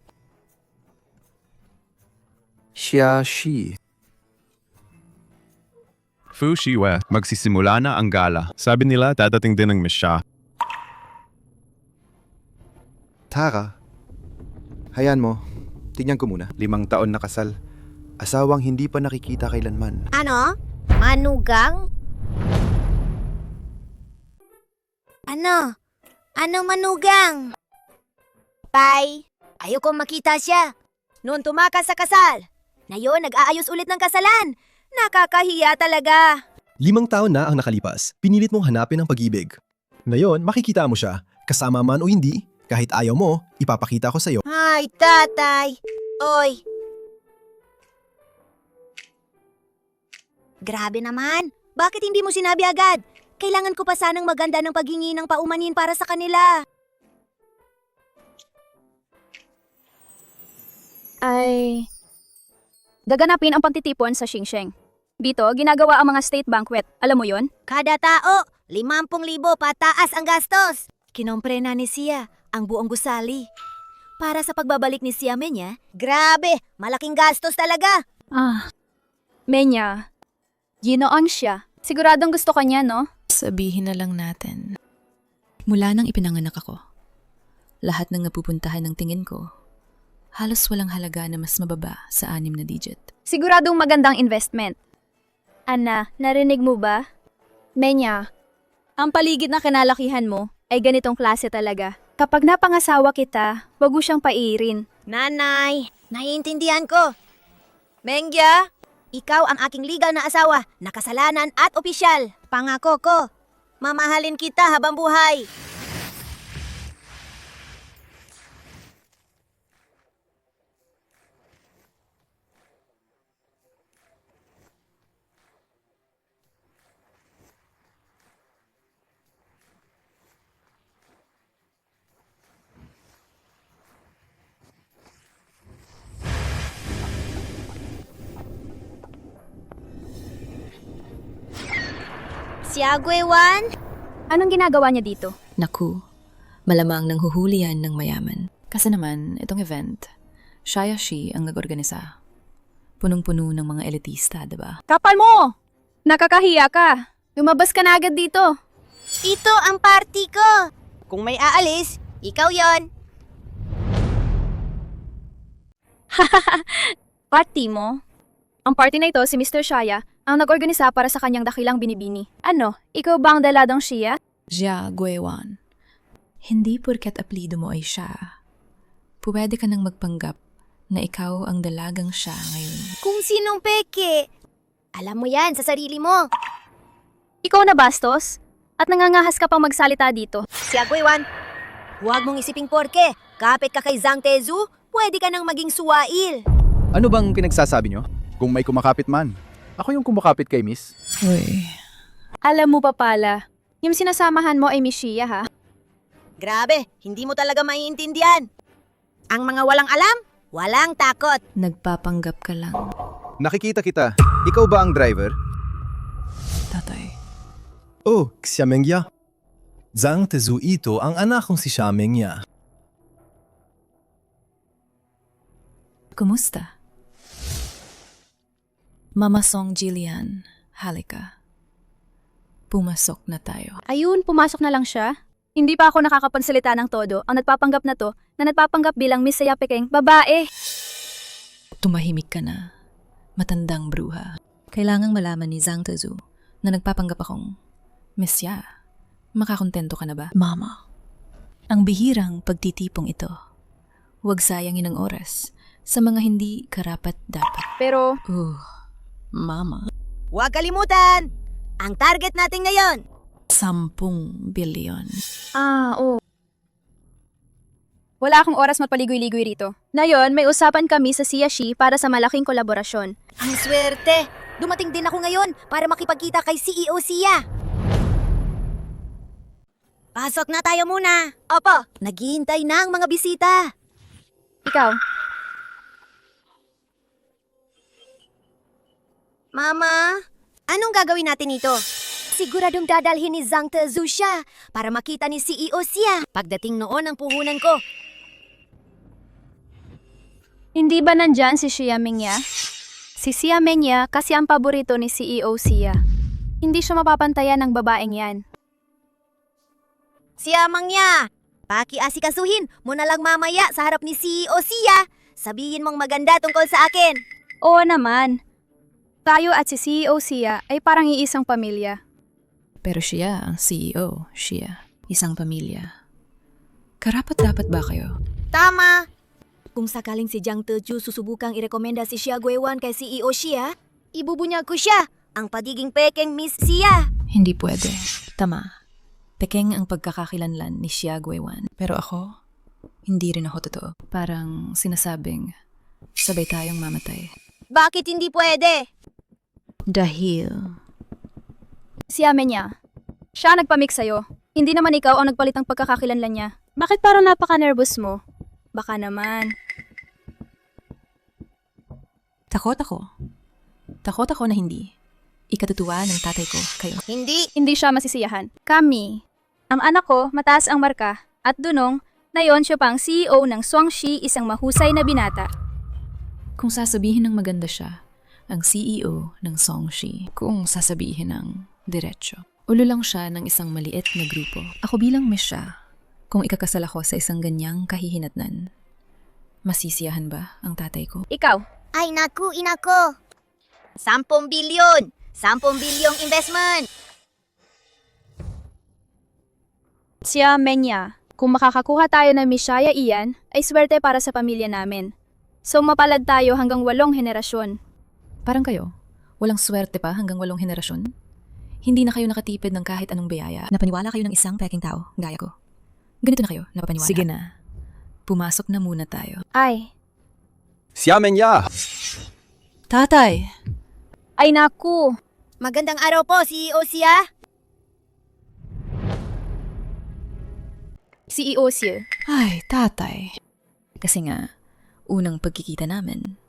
Xiaxi. Fu Shiwe, magsisimula na ang gala. Sabi nila dadating din ang Miss Xia. Tara. Hayaan mo. Tingnan ko muna. 5 taon na kasal. Asawang hindi pa nakikita kailanman. Ano? Manugang? Ano? Ano manugang? Tay, ayoko makita siya. Noon tumakas sa kasal. Ngayon, nag-aayos ulit ng kasalan. Nakakahiya talaga. 5 taon na ang nakalipas, pinilit mong hanapin ang pag-ibig. Ngayon, makikita mo siya, kasama man o hindi, kahit ayaw mo, ipapakita ko sa'yo. Ay, tatay. Oy. Grabe naman. Bakit hindi mo sinabi agad? Kailangan ko pa sanang maganda ng paghingi ng paumanin para sa kanila. Ay... Gaganapin ang pagtitipon sa Xingsheng. Dito, ginagawa ang mga state banquet. Alam mo yon? Kada tao, 50,000 pataas ang gastos. Kinompre na ni Sia ang buong gusali. Para sa pagbabalik ni Sia Menya, grabe, malaking gastos talaga. Menya, ginoon siya. Siguradong gusto ka niya, no? Sabihin na lang natin. Mula nang ipinanganak ako, lahat ng napupuntahan ng tingin ko, halos walang halaga na mas mababa sa 6 na digit. Siguradong magandang investment. Ana, narinig mo ba? Menya, ang paligid na kinalakihan mo ay ganitong klase talaga. Kapag napangasawa kita, wag mo siyang pairin. Nanay, naiintindihan ko. Mengya, ikaw ang aking legal na asawa, nakasalanan at opisyal. Pangako ko, mamahalin kita habang buhay. Siagwewan? Anong ginagawa niya dito? Naku, malamang nang huhulihan ng mayaman. Kasi naman, itong event, Shayashi ang nag-organisa. Punong-puno ng mga elitista, diba? Kapal mo! Nakakahiya ka. Lumabas ka na agad dito. Ito ang party ko. Kung may aalis, ikaw yon. Party mo? Ang party na ito, si Mr. Shaya, ang nag-organisa para sa kanyang dakilang binibini. Ano, ikaw ba ang daladong Shia? Jia Guewan. Hindi porket aplido mo ay siya. Pwede ka nang magpanggap na ikaw ang dalagang siya ngayon. Kung sinong peke. Alam mo yan sa sarili mo. Ikaw na bastos? At nangangahas ka pang magsalita dito. Siagwewan, huwag mong isiping porke. Kapit ka kay Zhang Tezu, pwede ka nang maging suwail. Ano bang pinagsasabi nyo? Kung may kumakapit man. Ako yung kumakapit kay Miss. Uy, Alam mo pa pala, yung sinasamahan mo ay Miss Shia, ha? Grabe, hindi mo talaga maiintindihan. Ang mga walang alam, walang takot. nagpapanggap ka lang, Nakikita kita. Ikaw ba ang driver? tatay. Oh, Xiamengya. Zhang Tezu ito ang anak kong si Xiamengya. Kumusta? Mama Song Jillian, halika. Pumasok na tayo. Ayun, pumasok na lang siya. Hindi pa ako nakakapagsalita ng todo. Ang nagpapanggap na to, na nagpapanggap bilang Miss Saya Pekeng, babae. Tumahimik ka na, matandang bruha. Kailangang malaman ni Zhang Tezu na nagpapanggap akong Miss Ya. Makakontento ka na ba? Mama, ang bihirang pagtitipong ito. Huwag sayangin ang oras sa mga hindi karapat-dapat. Pero, Mama. Huwag kalimutan, ang target natin ngayon. 10 bilyon. oo. Wala akong oras magpaligoy-ligoy rito. Ngayon, may usapan kami sa Siyashi para sa malaking kolaborasyon. Ang swerte. Dumating din ako ngayon para makipagkita kay CEO Sia. Pasok na tayo muna. Opo, naghihintay na ang mga bisita. Ikaw, Mama, anong gagawin natin ito? Siguradong dadalhin ni Zhang Tezu siya para makita ni CEO siya. Pagdating noon ang puhunan ko. Hindi ba nandyan si Xia Mengya? Si Xia Mengya kasi ang paborito ni CEO Xia. Hindi siya mapapantayan ng babaeng yan. Siya Mangya, pakiasikasuhin mo na lang mamaya sa harap ni CEO siya. Sabihin mong maganda tungkol sa akin. Oo naman. Tayo at si CEO Xia ay parang iisang pamilya. Pero siya ang CEO, siya. Isang pamilya. Karapat-dapat ba kayo? Tama. Kung sakaling si Zhang Teju susubukang irekomenda si Xia Guiwan kay CEO siya, ibubunyag ko siya, ang pagiging pekeng Miss Xia. Hindi pwede. Tama. Pekeng ang pagkakakilanlan ni Xia Guiwan. Pero ako, hindi rin ako totoo. Parang sinasabing, sabay tayong mamatay. Bakit hindi pwede? Dahil... Xia Mengya, siya nagpamix sa'yo. Hindi naman ikaw ang nagpalit ng pagkakakilanlan niya. Bakit parang napaka-nervous mo? Baka naman. Takot ako. Takot ako na hindi. Ikatutuwa ng tatay ko kayo. Hindi siya masisiyahan. Kami. Ang anak ko, mataas ang marka. At dunong, nayon siya pang CEO ng Shuangxi, isang mahusay na binata. Kung sasabihin ng maganda siya, ang CEO ng Songxi. Kung sasabihin ng diretsyo. Ulo lang siya ng isang maliit na grupo. Ako bilang miss siya, kung ikakasal ako sa isang ganyang kahihinatnan, masisiyahan ba ang tatay ko? Ikaw, Ay naku, inako. 10 bilyon! 10 bilyong investment! Xia Mengya, kung makakakuha tayo ng Mishaya iyan, ay swerte para sa pamilya namin. So mapalad tayo hanggang 8 henerasyon. Parang kayo, walang swerte pa hanggang 8 henerasyon? Hindi na kayo nakatipid ng kahit anong biyaya. Napaniwala kayo ng isang peking tao, gaya ko. Ganito na kayo, napapaniwala. Sige na. Pumasok na muna tayo. Ay, Xia Mengya! Tatay! ay naku. Magandang araw po, CEO siya. CEO Xia. Ay, tatay. Kasi nga, unang pagkikita namin,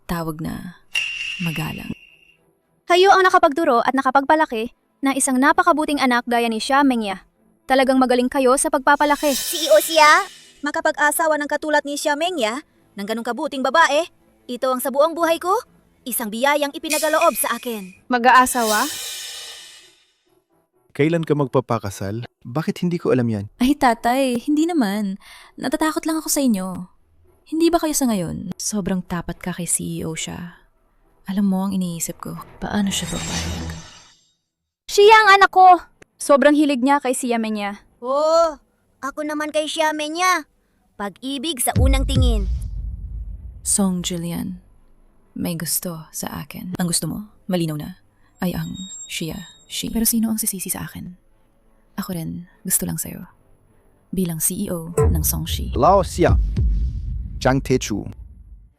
tawag na magalang. Kayo ang nakapagturo at nakapagpalaki ng isang napakabuting anak gaya ni Xia Mengya. Talagang magaling kayo sa pagpapalaki. CEO siya, makapag-asawa ng katulad ni Xia Mengya, ng ganong kabuting babae, ito ang sa buong buhay ko, isang biyayang ipinagaloob sa akin. Mag-aasawa? Kailan ka magpapakasal? Bakit hindi ko alam yan? Ay, tatay, hindi naman. Natatakot lang ako sa inyo. Hindi ba kayo sa ngayon? Sobrang tapat ka kay CEO siya. Alam mo ang iniisip ko. Paano siya papayag? Siya ang anak ko. Sobrang hilig niya kay Xia Mengya. Oh, ako naman kay Xia Mengya. Pag-ibig sa unang tingin. Song Jillian, may gusto sa akin. Ang gusto mo, malinaw na, ay ang siya, she. Pero sino ang sisisi sa akin? Ako rin, gusto lang sa'yo. Bilang CEO ng Songxi. Lao Xia. Zhang Teju.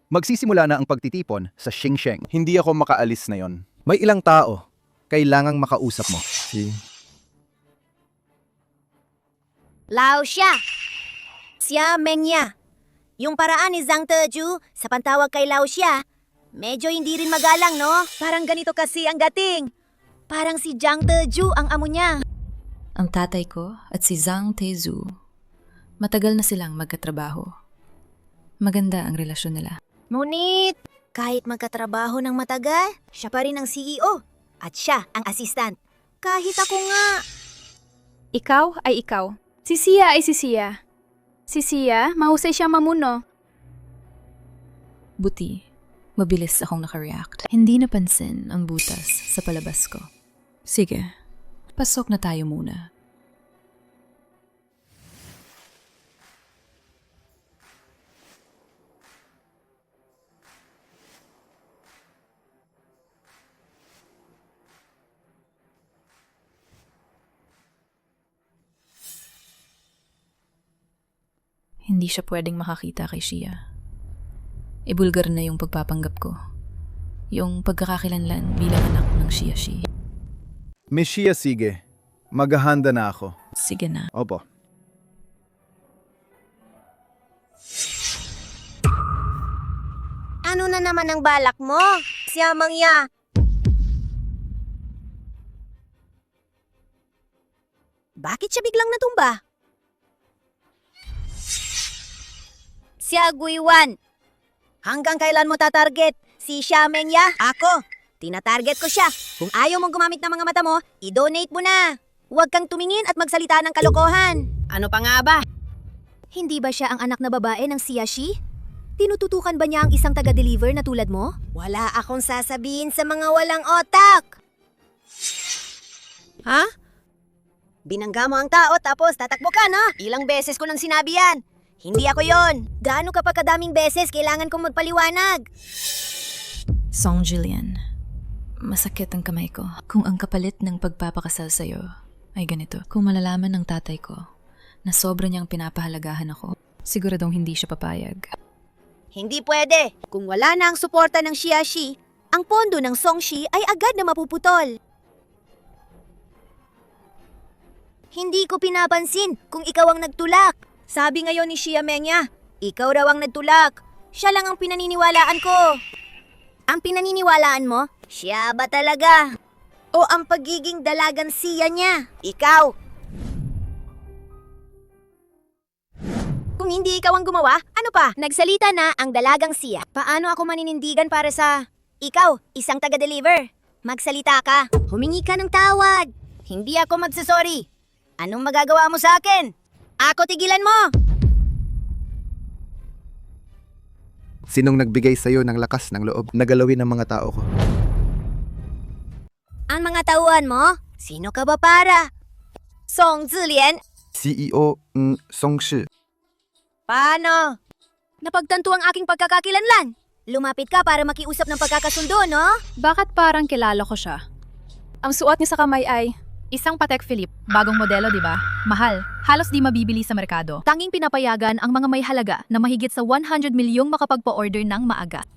Magsisimula na ang pagtitipon sa Xingsheng. Hindi ako makaalis na yon. May ilang tao kailangang makausap mo. Si... Lao siya. Xia Mengya. Yung paraan ni Zhang Teju sa pantawag kay Lao siya, medyo hindi rin magalang, no? Parang ganito kasi ang dating. Parang si Zhang Teju ang amo niya. Ang tatay ko at si Zhang Tezu, matagal na silang magkatrabaho. Maganda ang relasyon nila. Ngunit, kahit magkatrabaho ng matagal, siya pa rin ang CEO. At siya ang assistant. Kahit ako nga. Ikaw ay ikaw. Si Xia ay si Xia. Si Xia, mahusay siyang mamuno. Buti, mabilis akong nakareact. Hindi napansin ang butas sa palabas ko. Sige, pasok na tayo muna. Hindi siya pwedeng makakita kay Xia. Ibulgar na yung pagpapanggap ko. Yung pagkakakilanlan bilang anak ng Xia-Xi. Miss Xia, sige. Maghahanda na ako. Sige na. Opo. Ano na naman ang balak mo? Xia Mengya. Bakit siya biglang natumba? Siya Guiwan. Hanggang kailan mo tatarget? Si Xia Mengya? Ako. Tinatarget ko siya. Kung ayaw mong gumamit ng mga mata mo, i-donate mo na. Huwag kang tumingin at magsalita ng kalokohan. Ano pa nga ba? Hindi ba siya ang anak na babae ng Siyashi? Tinututukan ba niya ang isang taga-deliver na tulad mo? Wala akong sasabihin sa mga walang otak. Ha? Binangga mo ang tao tapos tatakbo ka, no? Ilang beses ko nang sinabi yan. Hindi ako yon. Gaano ka pa kadaming beses kailangan kong magpaliwanag? Song Jillian, masakit ang kamay ko. Kung ang kapalit ng pagpapakasal sa'yo ay ganito, kung malalaman ng tatay ko na sobra niyang pinapahalagahan ako, siguradong hindi siya papayag. Hindi pwede. Kung wala na ang suporta ng Siyashi, ang pondo ng Songshi ay agad na mapuputol. Hindi ko pinapansin kung ikaw ang nagtulak. Sabi ngayon ni Xia Mengya, ikaw raw ang nagtulak. Siya lang ang pinaniniwalaan ko. Ang pinaniniwalaan mo? Siya ba talaga? O ang pagiging dalagang siya niya? Ikaw! Kung hindi ikaw ang gumawa, ano pa? Nagsalita na ang dalagang siya. Paano ako maninindigan para sa... Ikaw, isang taga-deliver. Magsalita ka. Humingi ka ng tawad. Hindi ako magsasorry. Anong magagawa mo sa akin? Ako tigilan mo! Sinong nagbigay sa'yo ng lakas ng loob na galawin ang mga tao ko? Ang mga tauhan mo? Sino ka ba para? Song Zilian? CEO Song Shi. Paano? Napagtanto ang aking pagkakakilanlan. Lumapit ka para makiusap ng pagkakasundo, no? Bakit parang kilala ko siya? Ang suot niya sa kamay ay... Isang Patek Philippe, bagong modelo, di ba? Mahal, halos di mabibili sa merkado. Tanging pinapayagan ang mga may halaga na mahigit sa 100 milyong makapagpa-order ng maaga.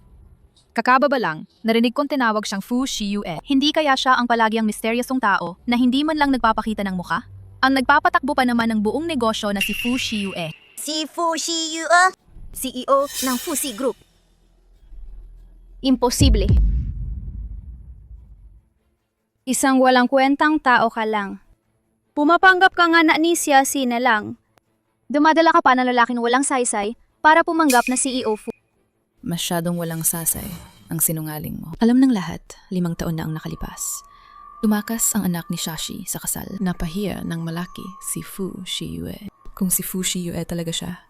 Kakababa lang, narinig kong tinawag siyang Fu Shiyue. Hindi kaya siya ang palagi ang misteryosong tao na hindi man lang nagpapakita ng muka? Ang nagpapatakbo pa naman ng buong negosyo na si Fu Shiyue. Si Fu Shiyue, CEO ng Fuxi Group. Imposible. Isang walang kwentang tao ka lang. Pumapanggap ka nga na ni Siyashi na lang. Dumadala ka pa ng lalaking walang saysay para pumanggap na CEO Fu. Masyadong walang sasay ang sinungaling mo. Alam ng lahat, 5 taon na ang nakalipas. Tumakas ang anak ni Shashi sa kasal. Napahiya ng malaki si Fu Shiyue. Kung si Fu Shiyue talaga siya,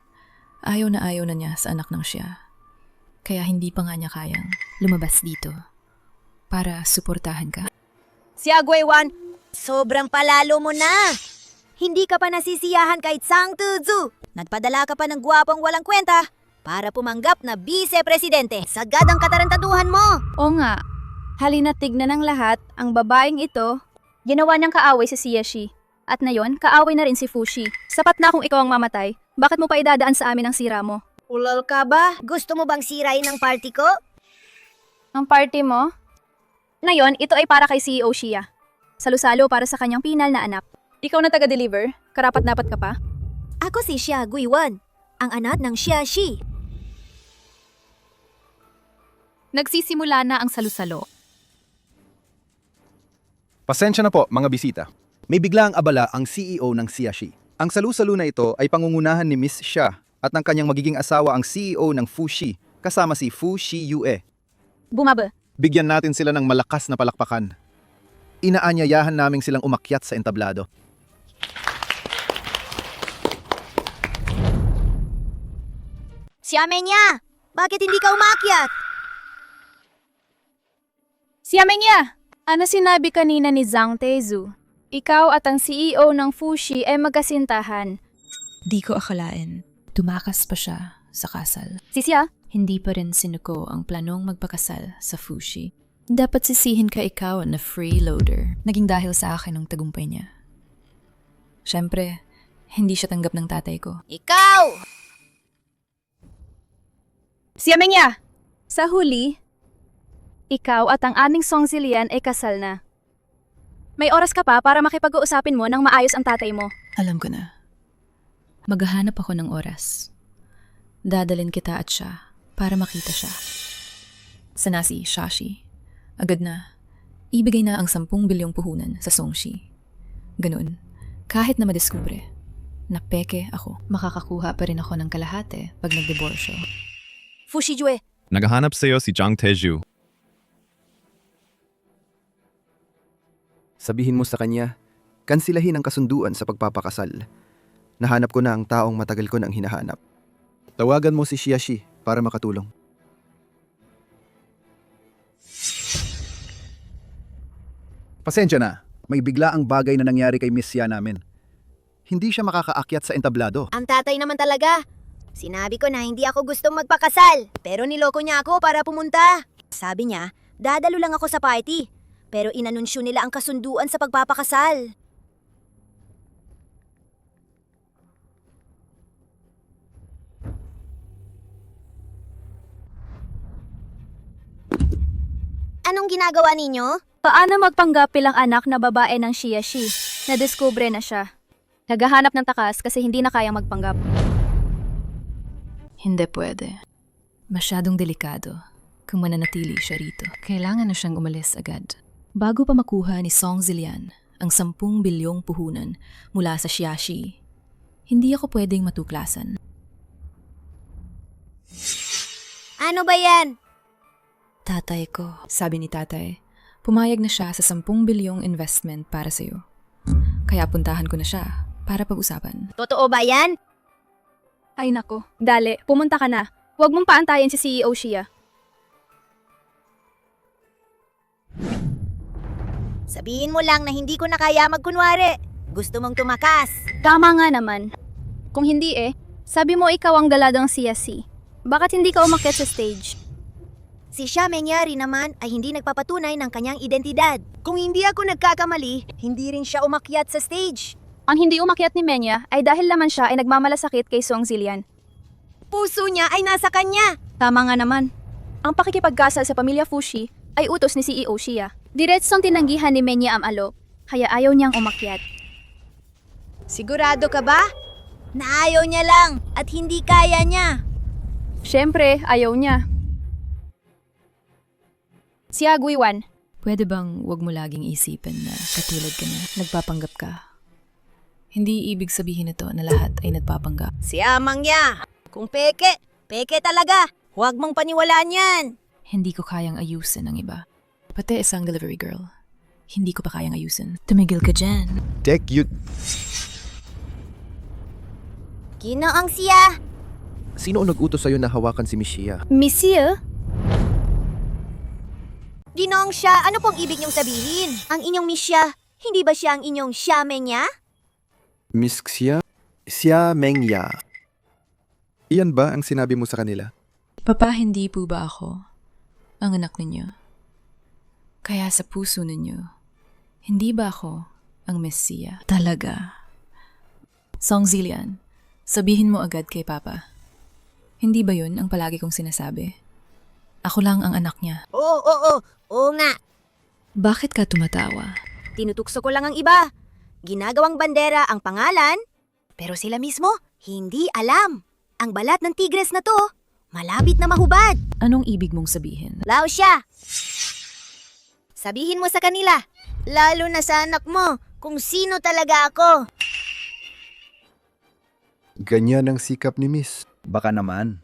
ayaw na niya sa anak ng siya. Kaya hindi pa nga niya kayang lumabas dito para suportahan ka. Siya Guiwan, sobrang palalo mo na. Hindi ka pa nasisiyahan kahit Sang Tuzu. Nagpadala ka pa ng gwapong walang kwenta para pumanggap na vice-presidente. Sagad ang katarantaduhan mo. O nga, halina tignan ng lahat ang babaeng ito. Ginawa niyang kaaway si Siyashi. At ngayon, kaaway na rin si Fushi. Sapat na kung ikaw ang mamatay. Bakit mo pa idadaan sa amin ang sira mo? Ulol ka ba? Gusto mo bang sirain ang party ko? Ang party mo? Ngayon, ito ay para kay CEO Xia. Salo-salo para sa kanyang pinal na anak. Ikaw na taga-deliver? Karapat-dapat ka pa? Ako si Xia Guiwan, ang anak ng Siyashi. Nagsisimula na ang salusalo. Pasensya na po, mga bisita. May biglaang abala ang CEO ng Siyashi. Ang salu-salo na ito ay pangungunahan ni Miss Xia at ng kanyang magiging asawa ang CEO ng Fuxi, kasama si Fu Shiyue. Bumaba. Bigyan natin sila ng malakas na palakpakan. Inaanyayahan naming silang umakyat sa entablado. Xia Mengya, bakit hindi ka umakyat? Xia Mengya! Ano sinabi kanina ni Zhang Tezu? Ikaw at ang CEO ng Fuxi ay magkasintahan. Di ko akalain, tumakas pa siya sa kasal. Si Xia? Hindi pa rin sinuko ang planong magpakasal sa Fuxi. Dapat sisihin ka ikaw na freeloader. Naging dahil sa akin ang tagumpay niya. Siyempre, hindi siya tanggap ng tatay ko. Ikaw! Xia Mengya! Sa huli, ikaw at ang aming Song Zilian ay kasal na. May oras ka pa para makipag-uusapin mo nang maayos ang tatay mo. Alam ko na. Maghahanap ako ng oras. Dadalin kita at siya para makita siya. Sana si Shashi. Agad na, ibigay na ang 10 bilyong puhunan sa Songshi. Ganun, Kahit na madiskubre na peke ako, makakakuha pa rin ako ng kalahati pag nagdiborsyo. Fushijue, Naghahanap sa'yo si Jang Taeju. Sabihin mo sa kanya, kansilahin ang kasunduan sa pagpapakasal. Nahanap ko na ang taong matagal ko nang hinahanap. Tawagan mo si Shiashi para makatulong. Pasensya na. May bigla ang bagay na nangyari kay Miss Xia namin. Hindi siya makakaakyat sa entablado. ang tatay naman talaga. Sinabi ko na hindi ako gustong magpakasal, pero niloko niya ako para pumunta. Sabi niya, dadalo lang ako sa party, pero inanunsyo nila ang kasunduan sa pagpapakasal. Anong ginagawa ninyo? Paano magpanggapil ang anak na babae ng Shiashi? Nadiskubre na siya. Naghahanap ng takas kasi hindi na kayang magpanggap. Hindi pwede. Masyadong delikado kung mananatili siya rito. Kailangan na siyang umalis agad. Bago pa makuha ni Song Zilian ang 10 bilyong puhunan mula sa Shiashi, hindi ako pwedeng matuklasan. Ano ba yan? Tatay ko, sabi ni tatay, pumayag na siya sa 10 bilyong investment para sa'yo. Kaya puntahan ko na siya para pag-usapan. Totoo ba yan? Ay nako, dali, pumunta ka na. Huwag mong paantayin si CEO Shia. Sabihin mo lang na hindi ko na kaya magkunwari. Gusto mong tumakas. Tama nga naman. Kung hindi sabi mo ikaw ang daladang CSC. Bakit hindi ka umakyat sa stage? Si Xia Mengyari naman ay hindi nagpapatunay ng kanyang identidad. Kung hindi ako nagkakamali, hindi rin siya umakyat sa stage. Ang hindi umakyat ni Menya ay dahil naman siya ay nagmamalasakit kay Song Zilian. Puso niya ay nasa kanya. Tama nga naman. Ang pakikipagkasal sa pamilya Fushi ay utos ni CEO Shia. Diretsong tinanggihan ni Menya ang alok, kaya ayaw niyang umakyat. Sigurado ka ba? Na ayaw niya lang at hindi kaya niya. Siyempre, ayaw niya. Siya Guiwan, Pwede bang wag mo laging isipin na katulad ka na, nagpapanggap ka? Hindi ibig sabihin nito na lahat ay nagpapanggap. Si amang niya. Kung peke, peke talaga. Huwag mong paniwalaan yan. Hindi ko kayang ayusin ang iba. Pati isang delivery girl. Hindi ko pa kayang ayusin. Tumigil ka dyan. Ginoong siya. Sino ang nag-utos sa'yo na hawakan si Miss Xia? Monsieur? Ginoong siya, ano pong ibig niyong sabihin? Ang inyong misya, hindi ba siya ang inyong Xia Menya? Miss Xia? Xia Mengya. Iyan ba ang sinabi mo sa kanila? Papa, hindi po ba ako ang anak ninyo? Kaya sa puso ninyo, hindi ba ako ang Messiah? Talaga. Song Zilian, sabihin mo agad kay Papa. Hindi ba yun ang palagi kong sinasabi? Ako lang ang anak niya. Oo nga. Bakit ka tumatawa? Tinutukso ko lang ang iba. Ginagawang bandera ang pangalan, pero sila mismo hindi alam. Ang balat ng tigres na to, malapit na mahubad. Anong ibig mong sabihin? Lao siya. Sabihin mo sa kanila, lalo na sa anak mo, kung sino talaga ako. Ganyan ang sikap ni Miss. Baka naman.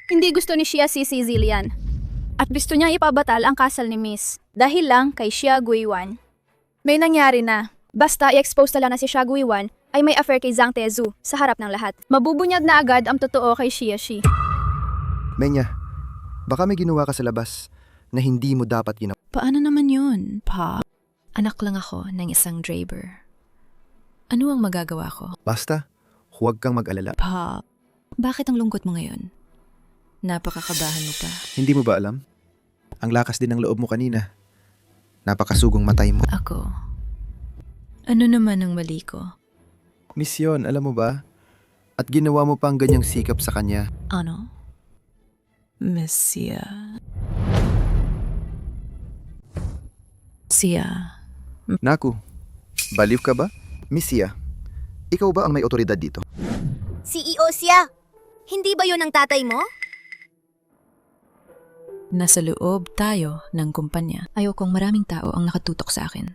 Hindi gusto ni Shia si Zilian. At gusto niya ipabatal ang kasal ni Miss. Dahil lang kay Xia Guiwan. May nangyari na. Basta i-expose na lang na si Xia Guiwan ay may affair kay Zhang Tezu sa harap ng lahat. Mabubunyag na agad ang totoo kay Xia Shi. Menya, baka may ginawa ka sa labas na hindi mo dapat ginawa. Paano naman yun, Pa? Anak lang ako ng isang draper. Ano ang magagawa ko? Basta, huwag kang mag-alala. Pa, bakit ang lungkot mo ngayon? Napakakabahan mo pa. Hindi mo ba alam? Ang lakas din ng loob mo kanina. Napakasugong matay mo. Ako? Ano naman ang mali ko? Misyon, alam mo ba? At ginawa mo pa ang ganyang sikap sa kanya. Ano? Messiah. Siya. Naku, baliw ka ba? Missia, ikaw ba ang may otoridad dito? CEO siya. Hindi ba yun ang tatay mo? Nasa loob tayo ng kumpanya. Ayokong maraming tao ang nakatutok sa akin.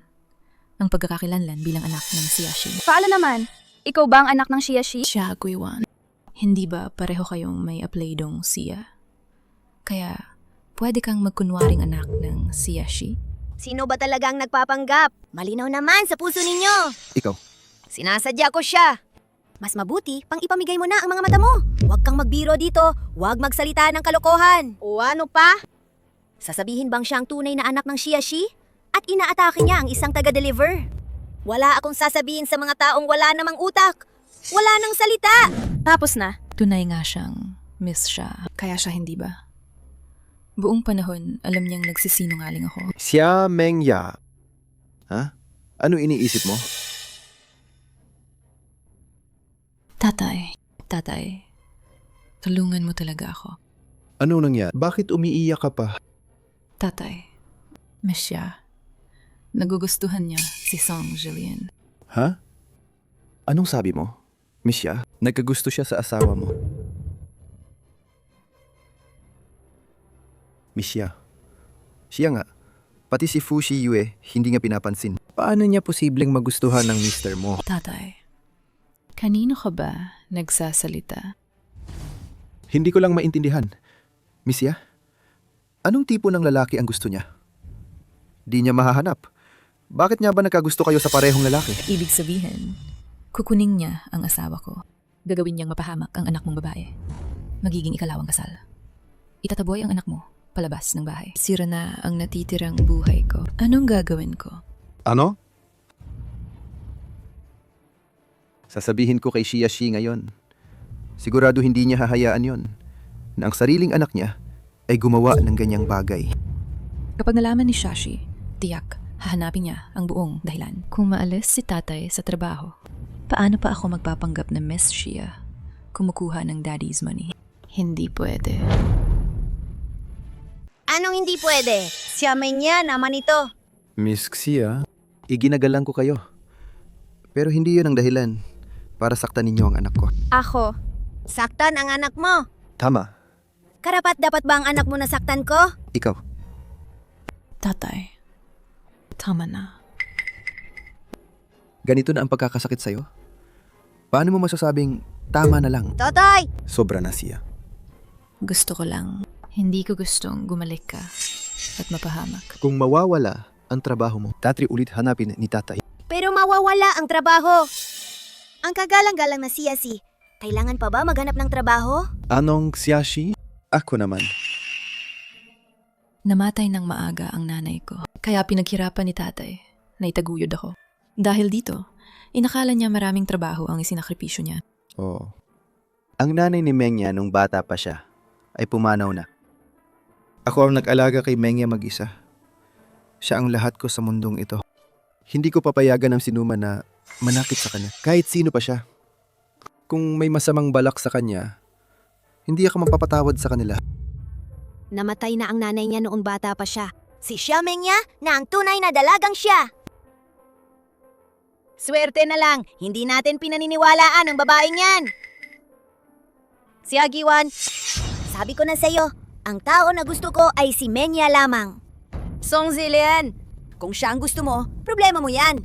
Ang pagkakakilanlan bilang anak ng Siyashi. Paano naman? Ikaw ba ang anak ng Shiyashi? Siya, Guiwan. Hindi ba pareho kayong may apelidong Siya? Kaya, pwede kang magkunwaring anak ng Siyashi? Sino ba talaga ang nagpapanggap? Malinaw naman sa puso ninyo. Ikaw. Sinasadya ko siya. Mas mabuti pang ipamigay mo na ang mga mata mo. Huwag kang magbiro dito. Huwag magsalita ng kalokohan. O ano pa? Sasabihin bang siya ang tunay na anak ng Shiyashi? At inaatake niya ang isang taga-deliver? Wala akong sasabihin sa mga taong wala namang utak. Wala nang salita. Tapos na. Tunay nga siyang miss siya. Kaya siya hindi ba? Buong panahon, alam niyang nagsisinungaling ako. Xia Mengya. Ha? Ano iniisip mo? Tatay, tulungan mo talaga ako. Ano nangyari? Bakit umiiyak ka pa? Tatay, miss siya. Nagugustuhan niya si Song Jillian. Ha? Anong sabi mo? Miss siya? Nagkagusto siya sa asawa mo. Miss siya. Siya nga. Pati si Fu Shiyue, hindi nga pinapansin. Paano niya posibleng magustuhan ng mister mo? Tatay, kanino ka ba nagsasalita? Hindi ko lang maintindihan. Miss siya? Anong tipo ng lalaki ang gusto niya? Di niya mahahanap. Bakit niya ba nagkagusto kayo sa parehong lalaki? Ibig sabihin, kukunin niya ang asawa ko. Gagawin niyang mapahamak ang anak mong babae. Magiging ikalawang kasal. Itataboy ang anak mo palabas ng bahay. Sira na ang natitirang buhay ko. Anong gagawin ko? Ano? Sasabihin ko kay Shiyashi ngayon. Sigurado hindi niya hahayaan yon na ang sariling anak niya ay gumawa ng ganyang bagay. Kapag nalaman ni Shashi, tiyak, hahanapin niya ang buong dahilan. Kung maalis si tatay sa trabaho, paano pa ako magpapanggap na Miss Shia kumukuha ng daddy's money? Hindi pwede. Anong hindi pwede? Siya may niya naman ito. Miss Xia, iginagalang ko kayo. Pero hindi yun ang dahilan para saktan ninyo ang anak ko. Ako. Saktan ang anak mo. Tama. Karapat-dapat ba ang anak mo na saktan ko? Ikaw. Tatay, tama na. Ganito na ang pagkakasakit sa'yo? Paano mo masasabing tama na lang? Totoy! Sobra na siya. Gusto ko lang. Hindi ko gustong gumalik ka at mapahamak. Kung mawawala ang trabaho mo, tatri ulit hanapin ni tatay. Pero mawawala ang trabaho. Ang kagalang-galang na Siyashi, kailangan pa ba maghanap ng trabaho? Anong Siyashi? Ako naman. Namatay ng maaga ang nanay ko. Kaya pinaghirapan ni tatay na itaguyod ako. Dahil dito, inakala niya maraming trabaho ang isinakripisyo niya. Oo. Ang nanay ni Mengya nung bata pa siya ay pumanaw na. Ako ang nag-alaga kay Mengya mag-isa. Siya ang lahat ko sa mundong ito. Hindi ko papayagan ng sinuman na manakit sa kanya. Kahit sino pa siya. Kung may masamang balak sa kanya, hindi ako mapapatawad sa kanila. Namatay na ang nanay niya noong bata pa siya. Si Xia Mengya na ang tunay na dalagang siya. Swerte na lang, hindi natin pinaniniwalaan ang babaeng yan. Si Agiwan, sabi ko na sa'yo, ang tao na gusto ko ay si Mengya lamang. Song Jillian, kung siya ang gusto mo, problema mo yan.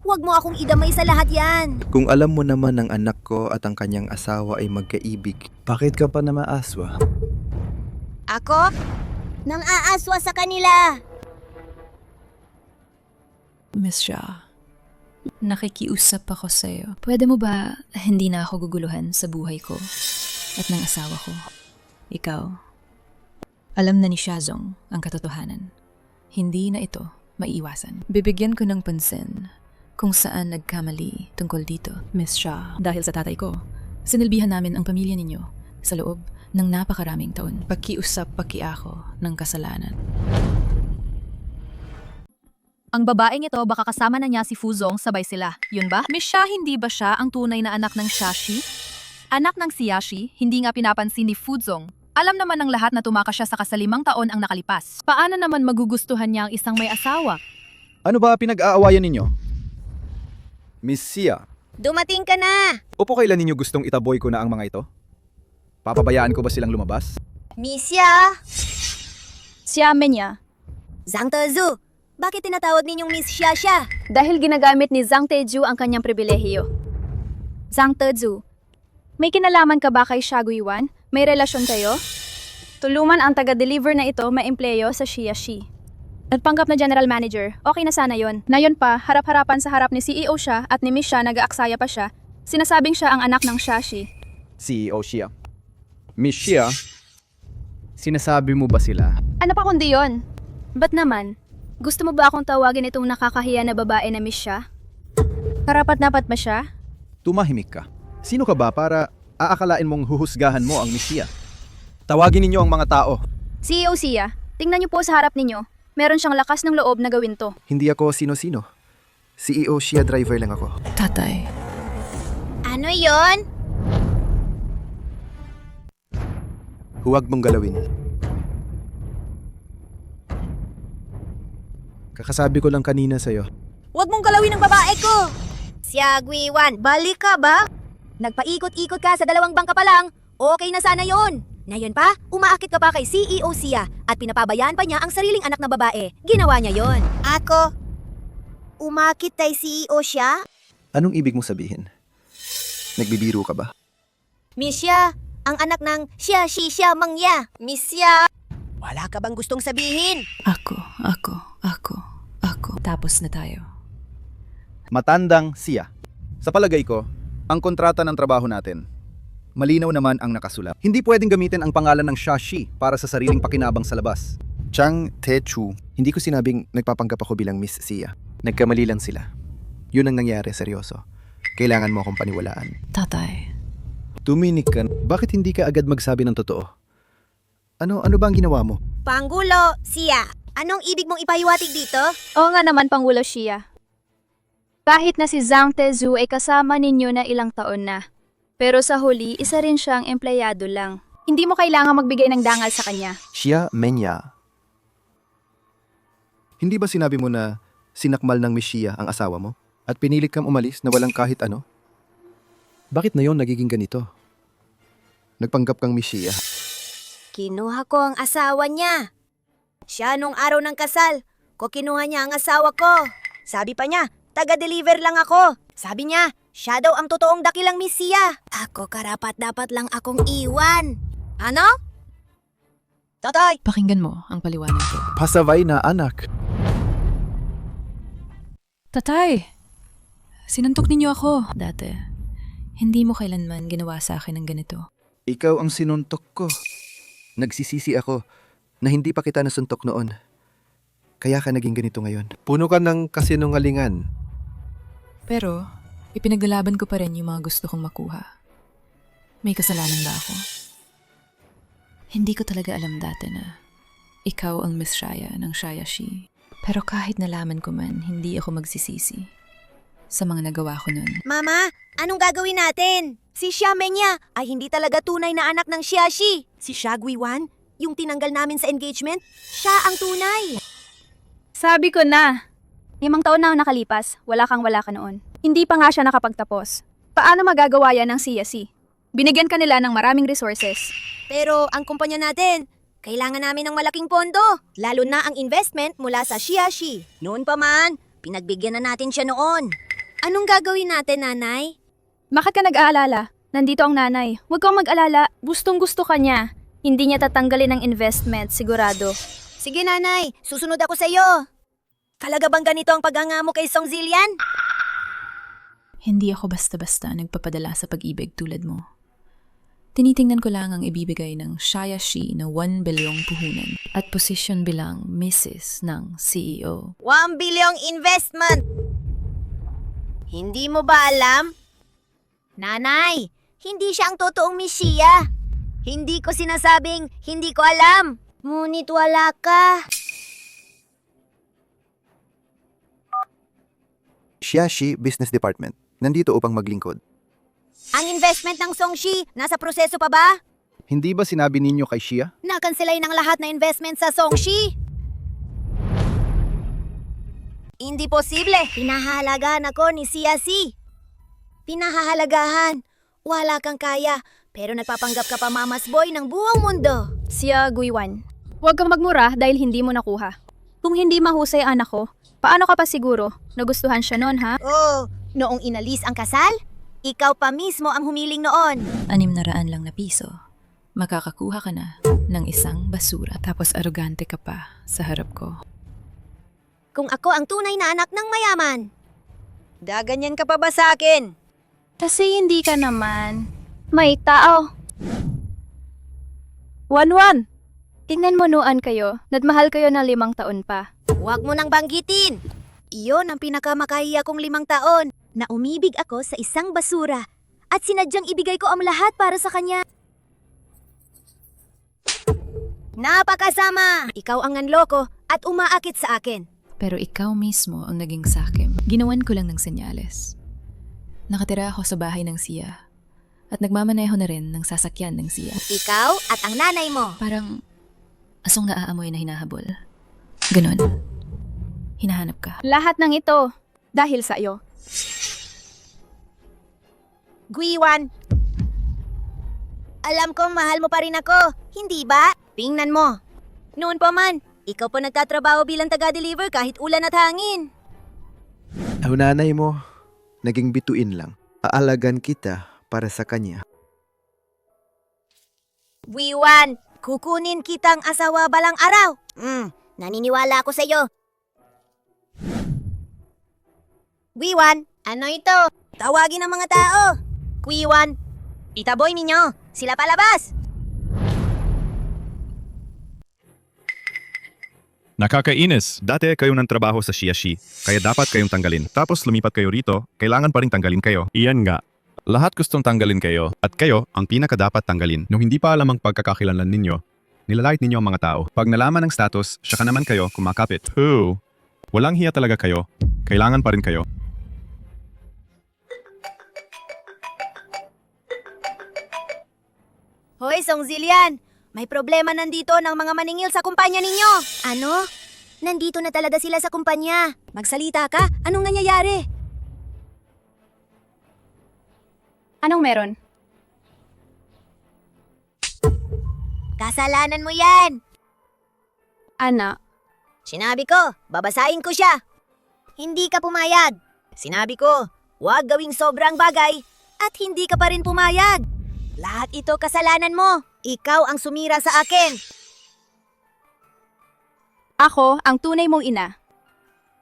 Huwag mo akong idamay sa lahat yan. Kung alam mo naman ang anak ko at ang kanyang asawa ay magkaibig, bakit ka pa na maaswa? Ako? Nang aaswa sa kanila. Miss Shah, nakikiusap ako sa'yo. Pwede mo ba hindi na ako guguluhan sa buhay ko at ng asawa ko? Ikaw, alam na ni Shazong ang katotohanan. Hindi na ito maiiwasan. Bibigyan ko ng pansin kung saan nagkamali tungkol dito, Miss Shah. Dahil sa tatay ko, sinilbihan namin ang pamilya ninyo sa loob ng napakaraming taon. Pakiusap pakiako ng kasalanan. Ang babaeng ito baka kasama na niya si Fuzong sabay sila. Yun ba? Miss Xia, hindi ba siya ang tunay na anak ng Shashi? Anak ng Siyashi, hindi nga pinapansin ni Fuzong. Alam naman ng lahat na tumakas siya sa kasalimang taon ang nakalipas. Paano naman magugustuhan niya ang isang may asawa? Ano ba pinag-aawayan ninyo? Miss Xia, Dumating ka na! upo kailan ninyo gustong itaboy ko na ang mga ito? Papabayaan ko ba silang lumabas? Misya! Siya Menya. Zhang Tezu, bakit tinatawag ninyong Miss Xia? Dahil ginagamit ni Zhang Teju ang kanyang pribilehiyo. Zhang Teju, may kinalaman ka ba kay Xia Guiwan? May relasyon kayo? Tuluman ang taga-deliver na ito maempleyo sa Xiaxi. Nagpanggap na general manager, okay na sana yon. Nayon pa, harap-harapan sa harap ni CEO siya at ni Miss Xia nag-aaksaya pa siya. Sinasabing siya ang anak ng Xiaxi. CEO Xia. Miss Xia, sinasabi mo ba sila? Ano pa kundi yon? Ba't naman? Gusto mo ba akong tawagin itong nakakahiya na babae na Miss Xia? Karapat-dapat ba siya? Tumahimik ka. Sino ka ba para aakalain mong huhusgahan mo ang Miss Xia? Tawagin ninyo ang mga tao. CEO Xia, tingnan niyo po sa harap ninyo. Meron siyang lakas ng loob na gawin to. Hindi ako sino-sino. CEO Xia driver lang ako. Tatay, Ano yon? Huwag mong galawin. Kakasabi ko lang kanina sa'yo. Huwag mong galawin ang babae ko! Xia Guiwan, balik ka ba? Nagpaikot-ikot ka sa dalawang bangka pa lang, okay na sana yon. Ngayon pa, umaakit ka pa kay CEO Xia at pinapabayaan pa niya ang sariling anak na babae. Ginawa niya yon. Ako? Umakit kay CEO Xia? Anong ibig mong sabihin? Nagbibiro ka ba? Miss Xia, ang anak ng Xia Mangya. Miss Xia! Wala ka bang gustong sabihin? ako. Tapos na tayo. Matandang Xia. Sa palagay ko, ang kontrata ng trabaho natin, malinaw naman ang nakasulat. Hindi pwedeng gamitin ang pangalan ng Xiaxi para sa sariling pakinabang sa labas. Chang Techu. Hindi ko sinabing nagpapanggap ako bilang Miss Xia. Nagkamali lang sila. Yun ang nangyari, seryoso. Kailangan mo akong paniwalaan. Tatay, Tuminik ka. Bakit hindi ka agad magsabi ng totoo? Ano ba ang ginawa mo? Panggulo, Xia. Anong ibig mong ipahiwatig dito? Oo nga naman, Pangulo Xia. Kahit na si Zhang Tezu ay kasama ninyo na ilang taon na. Pero sa huli, isa rin siyang empleyado lang. Hindi mo kailangang magbigay ng dangal sa kanya. Xia Menya. Hindi ba sinabi mo na sinakmal ng Miss Xia ang asawa mo? At pinilit kang umalis na walang kahit ano? Bakit na yon nagiging ganito? Nagpanggap kang Miss Xia. Kinuha ko ang asawa niya. Siya nung araw ng kasal, kinuha niya ang asawa ko. Sabi pa niya, taga-deliver lang ako. Sabi niya, siya daw ang totoong dakilang Miss Xia. Ako karapat-dapat lang akong iwan. Ano? Totoy! pakinggan mo ang paliwanag ko. Pasaway na anak. Tatay, sinuntok ninyo ako. Dati, hindi mo kailanman ginawa sa akin ng ganito. Ikaw ang sinuntok ko. Nagsisisi ako na hindi pa kita nasuntok noon. Kaya ka naging ganito ngayon. Puno ka ng kasinungalingan. Pero, ipinaglalaban ko pa rin yung mga gusto kong makuha. May kasalanan ba ako? Hindi ko talaga alam dati na ikaw ang Miss Shaya ng Xiaxi. Pero kahit nalaman ko man, hindi ako magsisisi sa mga nagawa ko nun. Mama, anong gagawin natin? Si Xia Menya ay hindi talaga tunay na anak ng Xiaxi. Si Xia Guiwan, yung tinanggal namin sa engagement, siya ang tunay. Sabi ko na. 5 taon na ang nakalipas, wala ka noon. Hindi pa nga siya nakapagtapos. Paano magagawa yan ng CSC? Binigyan ka nila ng maraming resources. Pero ang kumpanya natin, kailangan namin ng malaking pondo. Lalo na ang investment mula sa Xiaxi. Noon pa man, pinagbigyan na natin siya noon. Anong gagawin natin, nanay? Bakit ka nag-aalala? Nandito ang nanay. Huwag kang mag-alala. Gustong-gusto ka niya. Hindi niya tatanggalin ang investment, sigurado. Sige, nanay. Susunod ako sa iyo. Talaga bang ganito ang pag-angamo kay Song Zillian? Hindi ako basta-basta nagpapadala sa pag-ibig tulad mo. Tinitingnan ko lang ang ibibigay ng Xiaxi na 1 bilyong puhunan at posisyon bilang Mrs. ng CEO. 1 bilyong investment! Hindi mo ba alam? Nanay, hindi siya ang totoong Miss Xia. Hindi ko sinasabing hindi ko alam. Ngunit wala ka. Xiaxi Business Department. Nandito upang maglingkod. Ang investment ng Songshi, nasa proseso pa ba? Hindi ba sinabi ninyo kay Xia? Nakanselay ng lahat na investment sa Songshi. Hindi posible. Pinahahalagahan ako ni Xiaxi. Pinahahalagahan. Wala kang kaya, pero nagpapanggap ka pa mamas boy ng buong mundo. Xia Guiwan. Huwag kang magmura dahil hindi mo nakuha. Kung hindi mahusay anak ko, paano ka pa siguro? Nagustuhan siya noon, ha? Oh, noong inalis ang kasal? Ikaw pa mismo ang humiling noon. 600 lang na piso. Makakakuha ka na ng isang basura. Tapos arugante ka pa sa harap ko. Kung ako ang tunay na anak ng mayaman. Daganyan ka pa ba sa akin? Kasi hindi ka naman. May tao. 1-1. Tingnan mo noon kayo, nadmahal kayo na 5 taon pa. Huwag mo nang banggitin. Iyon ang pinakamakahiya kong 5 taon na umibig ako sa isang basura at sinadyang ibigay ko ang lahat para sa kanya. Napakasama! Ikaw ang nanloko at umaakit sa akin. Pero ikaw mismo ang naging sakim. Ginawan ko lang ng senyales. Nakatira ako sa bahay ng Sia. At nagmamaneho na rin ng sasakyan ng Sia. Ikaw at ang nanay mo. Parang asong naaamoy na hinahabol. Ganon. Hinahanap ka. Lahat ng ito, dahil sa iyo. Guiwan! Alam kong mahal mo pa rin ako, hindi ba? Tingnan mo. Noon pa man, ikaw pa nagtatrabaho bilang taga-deliver kahit ulan at hangin. Ang nanay mo, naging bituin lang. Aalagan kita para sa kanya. Guiwan, kukunin kitang asawa balang araw. Naniniwala ako sa iyo. Guiwan, ano ito? Tawagin ang mga tao. Guiwan, itaboy ninyo. Sila palabas. Nakakainis. Dati kayo ng trabaho sa Shiashi, kaya dapat kayong tanggalin. Tapos lumipat kayo rito, kailangan pa rin tanggalin kayo. Iyan nga. Lahat gustong tanggalin kayo, at kayo ang pinakadapat tanggalin. Nung hindi pa alam ang pagkakakilanlan ninyo, nilalait ninyo ang mga tao. Pag nalaman ng status, saka naman kayo kumakapit. Who? Walang hiya talaga kayo. Kailangan pa rin kayo. Hoy, Song Zillian! May problema nandito ng mga maningil sa kumpanya ninyo. Ano? Nandito na talaga sila sa kumpanya. Magsalita ka? Anong nangyayari? Anong meron? Kasalanan mo yan! Ana, Sinabi ko, babasahin ko siya. Hindi ka pumayag. Sinabi ko, huwag gawing sobrang bagay at hindi ka pa rin pumayag. Lahat ito kasalanan mo. Ikaw ang sumira sa akin. ako ang tunay mong ina.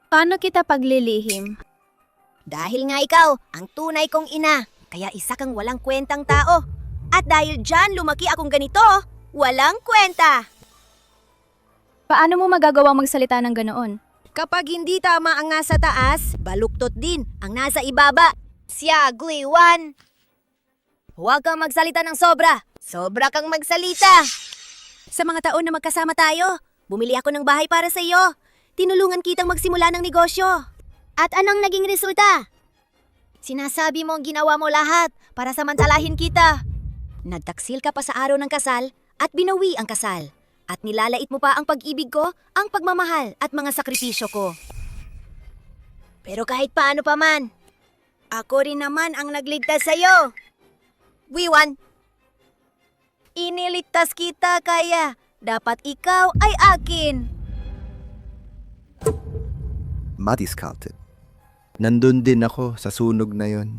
Paano kita paglilihim? Dahil nga ikaw ang tunay kong ina, kaya isa kang walang kwentang tao. At dahil dyan lumaki akong ganito, walang kwenta. Paano mo magagawang magsalita ng ganoon? Kapag hindi tama ang nasa taas, baluktot din ang nasa ibaba. Siya, Guiwan. Huwag kang magsalita ng sobra. Sobra kang magsalita. Sa mga taon na magkasama tayo, bumili ako ng bahay para sa iyo. Tinulungan kitang magsimula ng negosyo. At anong naging resulta? Sinasabi mo ginawa mo lahat para samantalahin kita. Nagtaksil ka pa sa araw ng kasal at binawi ang kasal. At nilalait mo pa ang pag-ibig ko, ang pagmamahal at mga sakripisyo ko. Pero kahit paano pa man, ako rin naman ang nagligtas sa'yo. Wiwan, iniligtas kita kaya dapat ikaw ay akin. Madiscounted. Nandun din ako sa sunog na yon.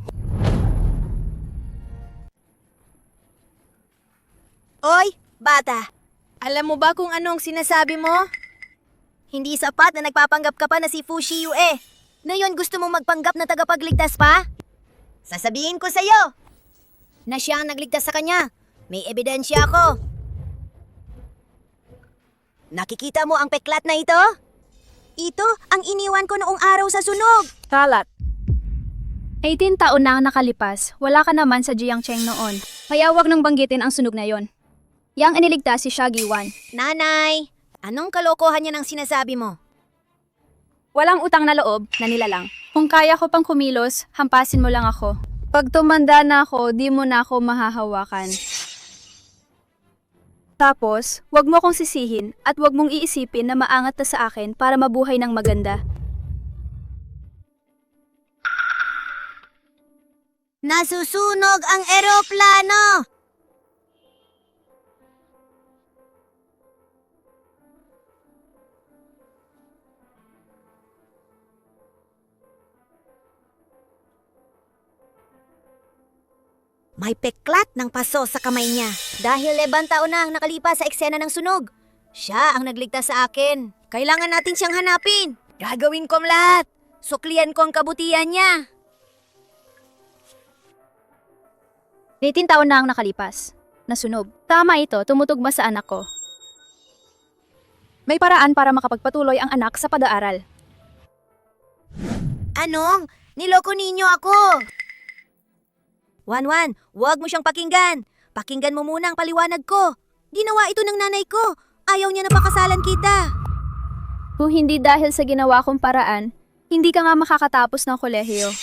Oy, bata! Alam mo ba kung anong sinasabi mo? Hindi sapat na nagpapanggap ka pa na si Fushi Yue. Ngayon gusto mong magpanggap na tagapagligtas pa? Sasabihin ko sa'yo na siya ang nagligtas sa kanya. May ebidensya ako. Nakikita mo ang peklat na ito? Ito ang iniwan ko noong araw sa sunog. Talat. 18 taon na ang nakalipas, wala ka naman sa Jiangcheng noon. Kaya wag nang banggitin ang sunog na yon. Yang iniligtas si Shaggy Wan. Nanay, anong kalokohan niya ng sinasabi mo? Walang utang na loob na nilalang. Kung kaya ko pang kumilos, hampasin mo lang ako. Pag tumanda na ako, di mo na ako mahahawakan. Tapos, wag mo akong sisihin at wag mong iisipin na maangat na sa akin para mabuhay ng maganda. Nasusunog ang eroplano! May peklat ng paso sa kamay niya. Dahil 11 taon na ang nakalipas sa eksena ng sunog. Siya ang nagligtas sa akin. Kailangan natin siyang hanapin. Gagawin ko ang lahat. Suklian ko ang kabutihan niya. 18 taon na ang nakalipas. Nasunog. Tama ito, tumutugma sa anak ko. May paraan para makapagpatuloy ang anak sa pag-aaral. Anong? Niloko ninyo ako! Wanwan, huwag mo siyang pakinggan. Pakinggan mo muna ang paliwanag ko. Ginawa ito ng nanay ko. Ayaw niya na pakasalan kita. Kung hindi dahil sa ginawa kong paraan, hindi ka nga makakatapos ng kolehiyo.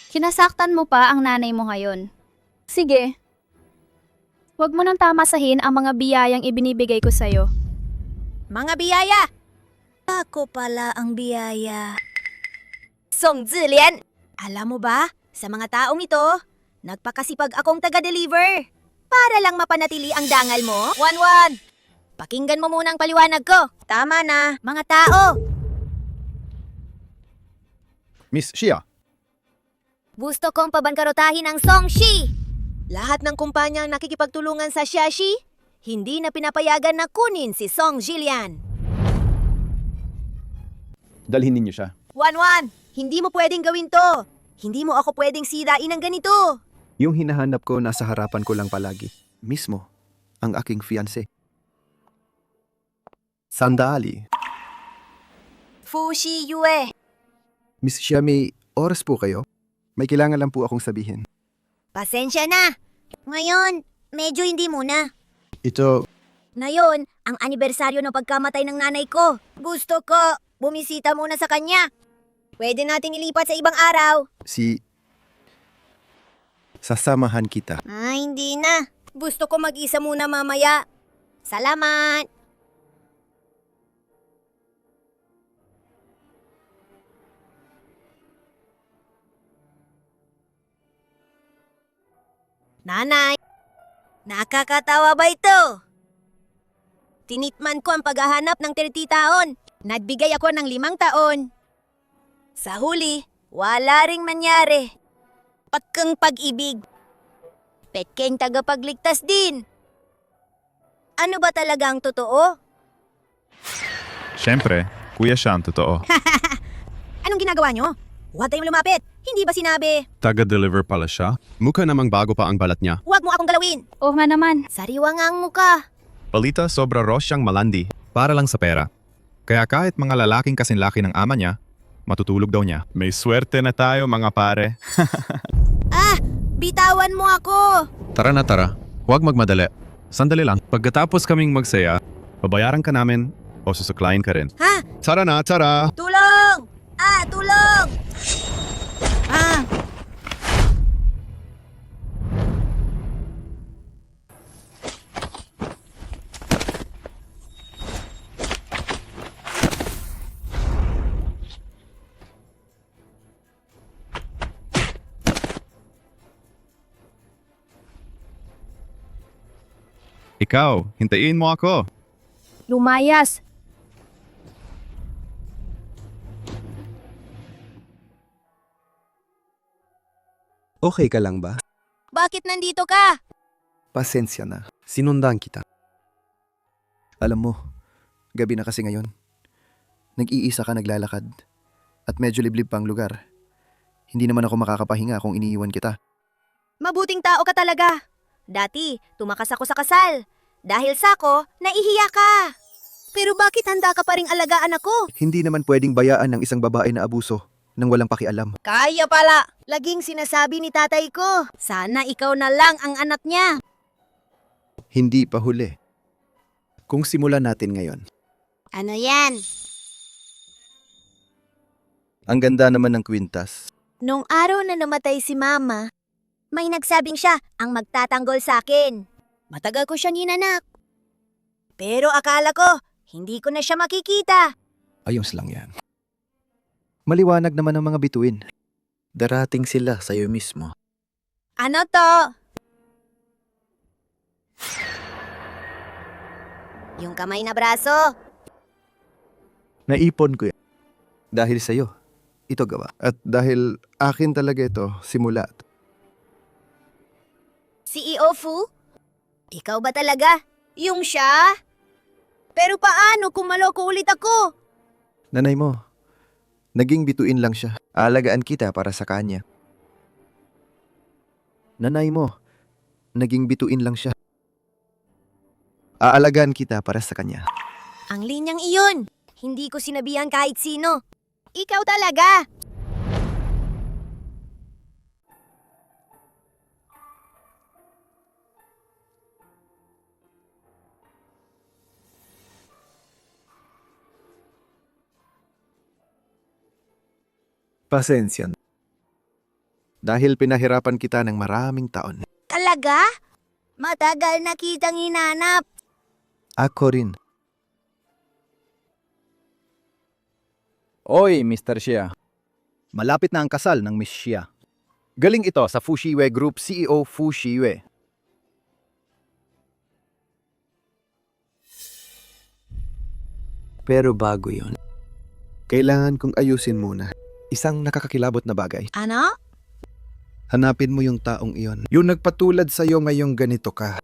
Kinasaktan mo pa ang nanay mo ngayon. Sige. Huwag mo nang tamasahin ang mga biyayang ibinibigay ko sa'yo. Mga biyaya! Ako pala ang biyaya. Song Zilian! Alam mo ba, sa mga taong ito, nagpakasipag akong taga-deliver. Para lang mapanatili ang dangal mo. Wanwan! Pakinggan mo muna ang paliwanag ko. Tama na, mga tao. Miss Shia, Gusto kong pabankarotahin ang Songshi. Lahat ng kumpanya ang nakikipagtulungan sa Xiaxi, hindi na pinapayagan na kunin si Song Jilian. dalhin ninyo siya. Wanwan, hindi mo pwedeng gawin to. Hindi mo ako pwedeng sirain ng ganito. Yung hinahanap ko nasa harapan ko lang palagi. Mismo, ang aking fiancé. Sandali. Fushi Yue. Miss Xia, may oras po kayo? May kailangan lang po akong sabihin. Pasensya na. Ngayon, medyo hindi muna. Ito, Ngayon, ang anibersaryo ng pagkamatay ng nanay ko. Gusto ko bumisita muna sa kanya. Pwede nating ilipat sa ibang araw. sasamahan kita. Hindi na. Gusto ko mag-isa muna mamaya. Salamat. Nanay, nakakatawa ba ito? Tinitman ko ang paghahanap ng 30 taon. Nagbigay ako ng 5 taon. Sa huli, wala ring mangyari. Pagkang pag-ibig. Pekeng tagapagligtas din. Ano ba talaga ang totoo? Siyempre, kuya siya ang totoo. Anong ginagawa nyo? Huwag kayong lumapit. Hindi ba sinabi? Taga-deliver pala siya. Mukha namang bago pa ang balat niya. Huwag mo akong galawin. Oo nga naman. Sariwa nga ang muka. Balita sobra raw siyang malandi para lang sa pera. Kaya kahit mga lalaking kasinlaki ng ama niya, matutulog daw niya. May swerte na tayo mga pare. Bitawan mo ako. Tara na tara. Huwag magmadali. Sandali lang. Pagkatapos kaming magsaya, Babayaran ka namin o susuklayin ka rin. Ha? tara na, tara! Tulong! Tulong! Ikaw, hintayin mo ako. Lumayas. Okay ka lang ba? Bakit nandito ka? Pasensya na. Sinundan kita. Alam mo, gabi na kasi ngayon. Nag-iisa ka naglalakad. At medyo liblib pa ang lugar. Hindi naman ako makakapahinga kung iniiwan kita. Mabuting tao ka talaga. Dati, tumakas ako sa kasal. Dahil sako, naihiya ka. Pero bakit handa ka pa ring alagaan ako? Hindi naman pwedeng bayaan ng isang babae na abuso nang walang pakialam. Kaya pala. Laging sinasabi ni tatay ko, sana ikaw na lang ang anak niya. Hindi pa huli. Kung simulan natin ngayon. Ano yan? Ang ganda naman ng kwintas. Nung araw na namatay si Mama, may nagsabing siya ang magtatanggol sa akin. Matagal ko siya ninanak. Pero akala ko, hindi ko na siya makikita. Ayos lang yan. Maliwanag naman ang mga bituin. Darating sila sa'yo mismo. Ano to? Yung kamay na braso. Naipon ko yan. Dahil sa'yo, ito gawa. At dahil akin talaga ito, simula. CEO Fu? Ikaw ba talaga? Yung siya? Pero paano kung maloko ulit ako? Nanay mo, naging bituin lang siya. Aalagaan kita para sa kanya. Nanay mo, naging bituin lang siya. Aalagaan kita para sa kanya. Ang linyang iyon. Hindi ko sinabihan kahit sino. Ikaw talaga. Pasensya. Dahil pinahirapan kita ng maraming taon. Talaga? Matagal na kitang hinanap. Ako rin. Oy, Mr. Xia. Malapit na ang kasal ng Miss Xia. Galing ito sa Fu Shiwei Group CEO Fu Shiwei. Pero bago yon, kailangan kong ayusin muna isang nakakakilabot na bagay. Ano? Hanapin mo yung taong iyon. Yung nagpatulad sa'yo ngayong ganito ka.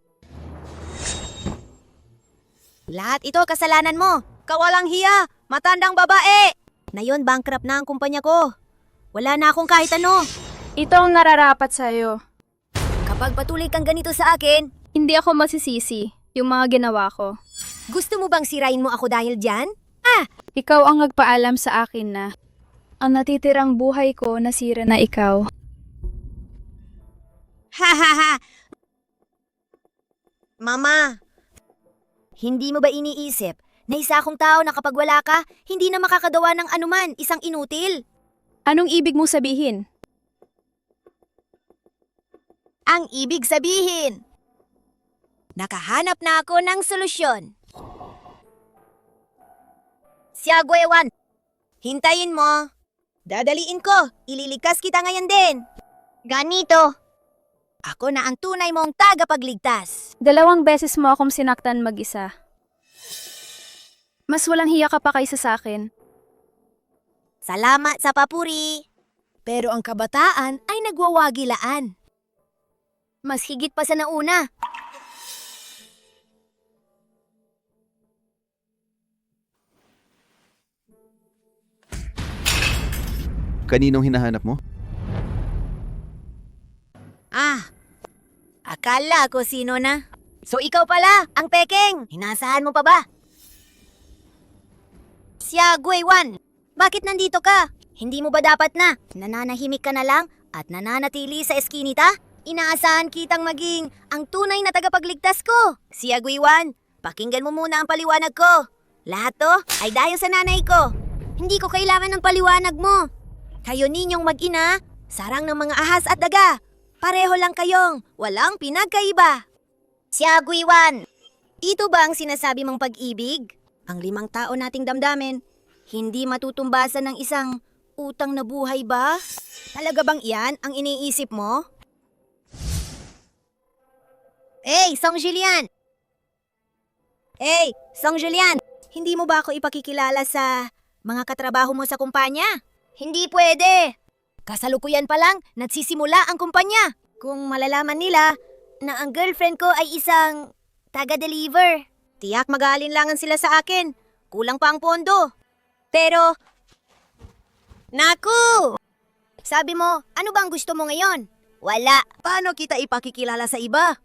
Lahat ito kasalanan mo. Kawalang hiya. Matandang babae. Ngayon, bankrupt na ang kumpanya ko. Wala na akong kahit ano. Ito ang nararapat sa'yo. Kapag patuloy kang ganito sa akin, Hindi ako masisisi yung mga ginawa ko. gusto mo bang sirain mo ako dahil dyan? Ikaw ang nagpaalam sa akin na ang natitirang buhay ko nasira na ikaw. Ha ha ha! Mama, hindi mo ba iniisip na isa akong tao na kapag wala ka, hindi na makakagawa ng anuman, isang inutil? Anong ibig mong sabihin? Ang ibig sabihin, nakahanap na ako ng solusyon. Siagwewan, hintayin mo. Dadaliin ko, ililigtas kita ngayon din. Ganito. Ako na ang tunay mong tagapagligtas. 2 beses mo akong sinaktan mag-isa. Mas walang hiya ka pa kaysa sa akin. Salamat sa papuri. Pero ang kabataan ay nagwawagilaan. Mas higit pa sa nauna. Kaninong hinahanap mo? Akala ko sino na. So ikaw pala, ang pekeng. Hinasahan mo pa ba? Siagwewan, bakit nandito ka? Hindi mo ba dapat na nananahimik ka na lang at nananatili sa eskinita? Inaasahan kitang maging ang tunay na tagapagligtas ko. Siagwewan, pakinggan mo muna ang paliwanag ko. Lahat to ay dahil sa nanay ko. Hindi ko kailangan ng paliwanag mo. Kayo ninyong mag-ina, sarang ng mga ahas at daga. Pareho lang kayong walang pinagkaiba. Siagwewan, ito ba ang sinasabi mong pag-ibig? Ang 5 taon nating damdamin, hindi matutumbasan ng isang utang na buhay ba? Talaga bang iyan ang iniisip mo? Hey, Song Julian! Hey, Song Julian! Hindi mo ba ako ipakikilala sa mga katrabaho mo sa kumpanya? Hindi pwede! Kasalukuyan pa lang, nagsisimula ang kumpanya. Kung malalaman nila na ang girlfriend ko ay isang taga-deliver, tiyak mag-aalinlangan sila sa akin. Kulang pa ang pondo. Pero, naku! Sabi mo, ano bang gusto mo ngayon? Wala. Paano kita ipakikilala sa iba?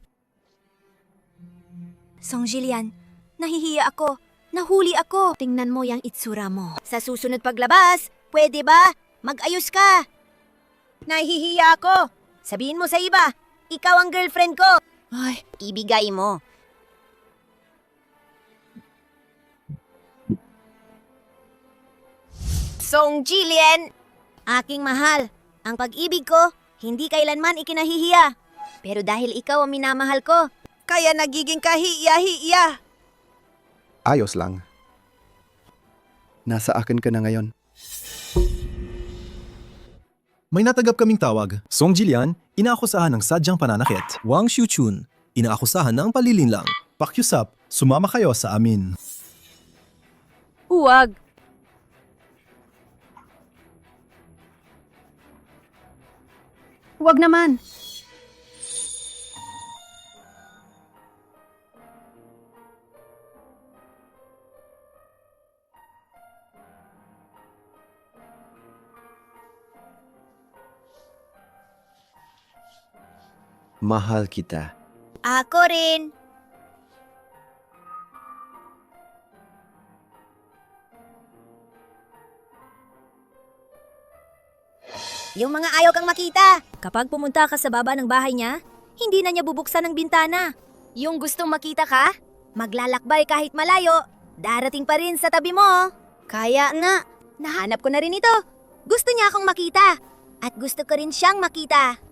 Song Jillian, nahihiya ako. Nahuli ako. Tingnan mo yung itsura mo. Sa susunod paglabas, pwede ba? Mag-ayos ka. Nahihiya ako. Sabihin mo sa iba, ikaw ang girlfriend ko. Ay, ibigay mo. Song Jillian, aking mahal, ang pag-ibig ko, hindi kailanman ikinahihiya. Pero dahil ikaw ang minamahal ko, kaya nagiging kahiya-hiya. Ayos lang. Nasa akin ka na ngayon. May natagap kaming tawag. Song Jilian, inaakusahan ng sadyang pananakit. Wang Xiuchun, inaakusahan ng palilinlang. Pakyusap, sumama kayo sa amin. Huwag. Huwag naman. Mahal kita. Ako rin. Yung mga ayaw kang makita. Kapag pumunta ka sa baba ng bahay niya, hindi na niya bubuksan ang bintana. Yung gustong makita ka, maglalakbay kahit malayo, darating pa rin sa tabi mo. Kaya na, nahanap ko na rin ito. Gusto niya akong makita. At gusto ko rin siyang makita.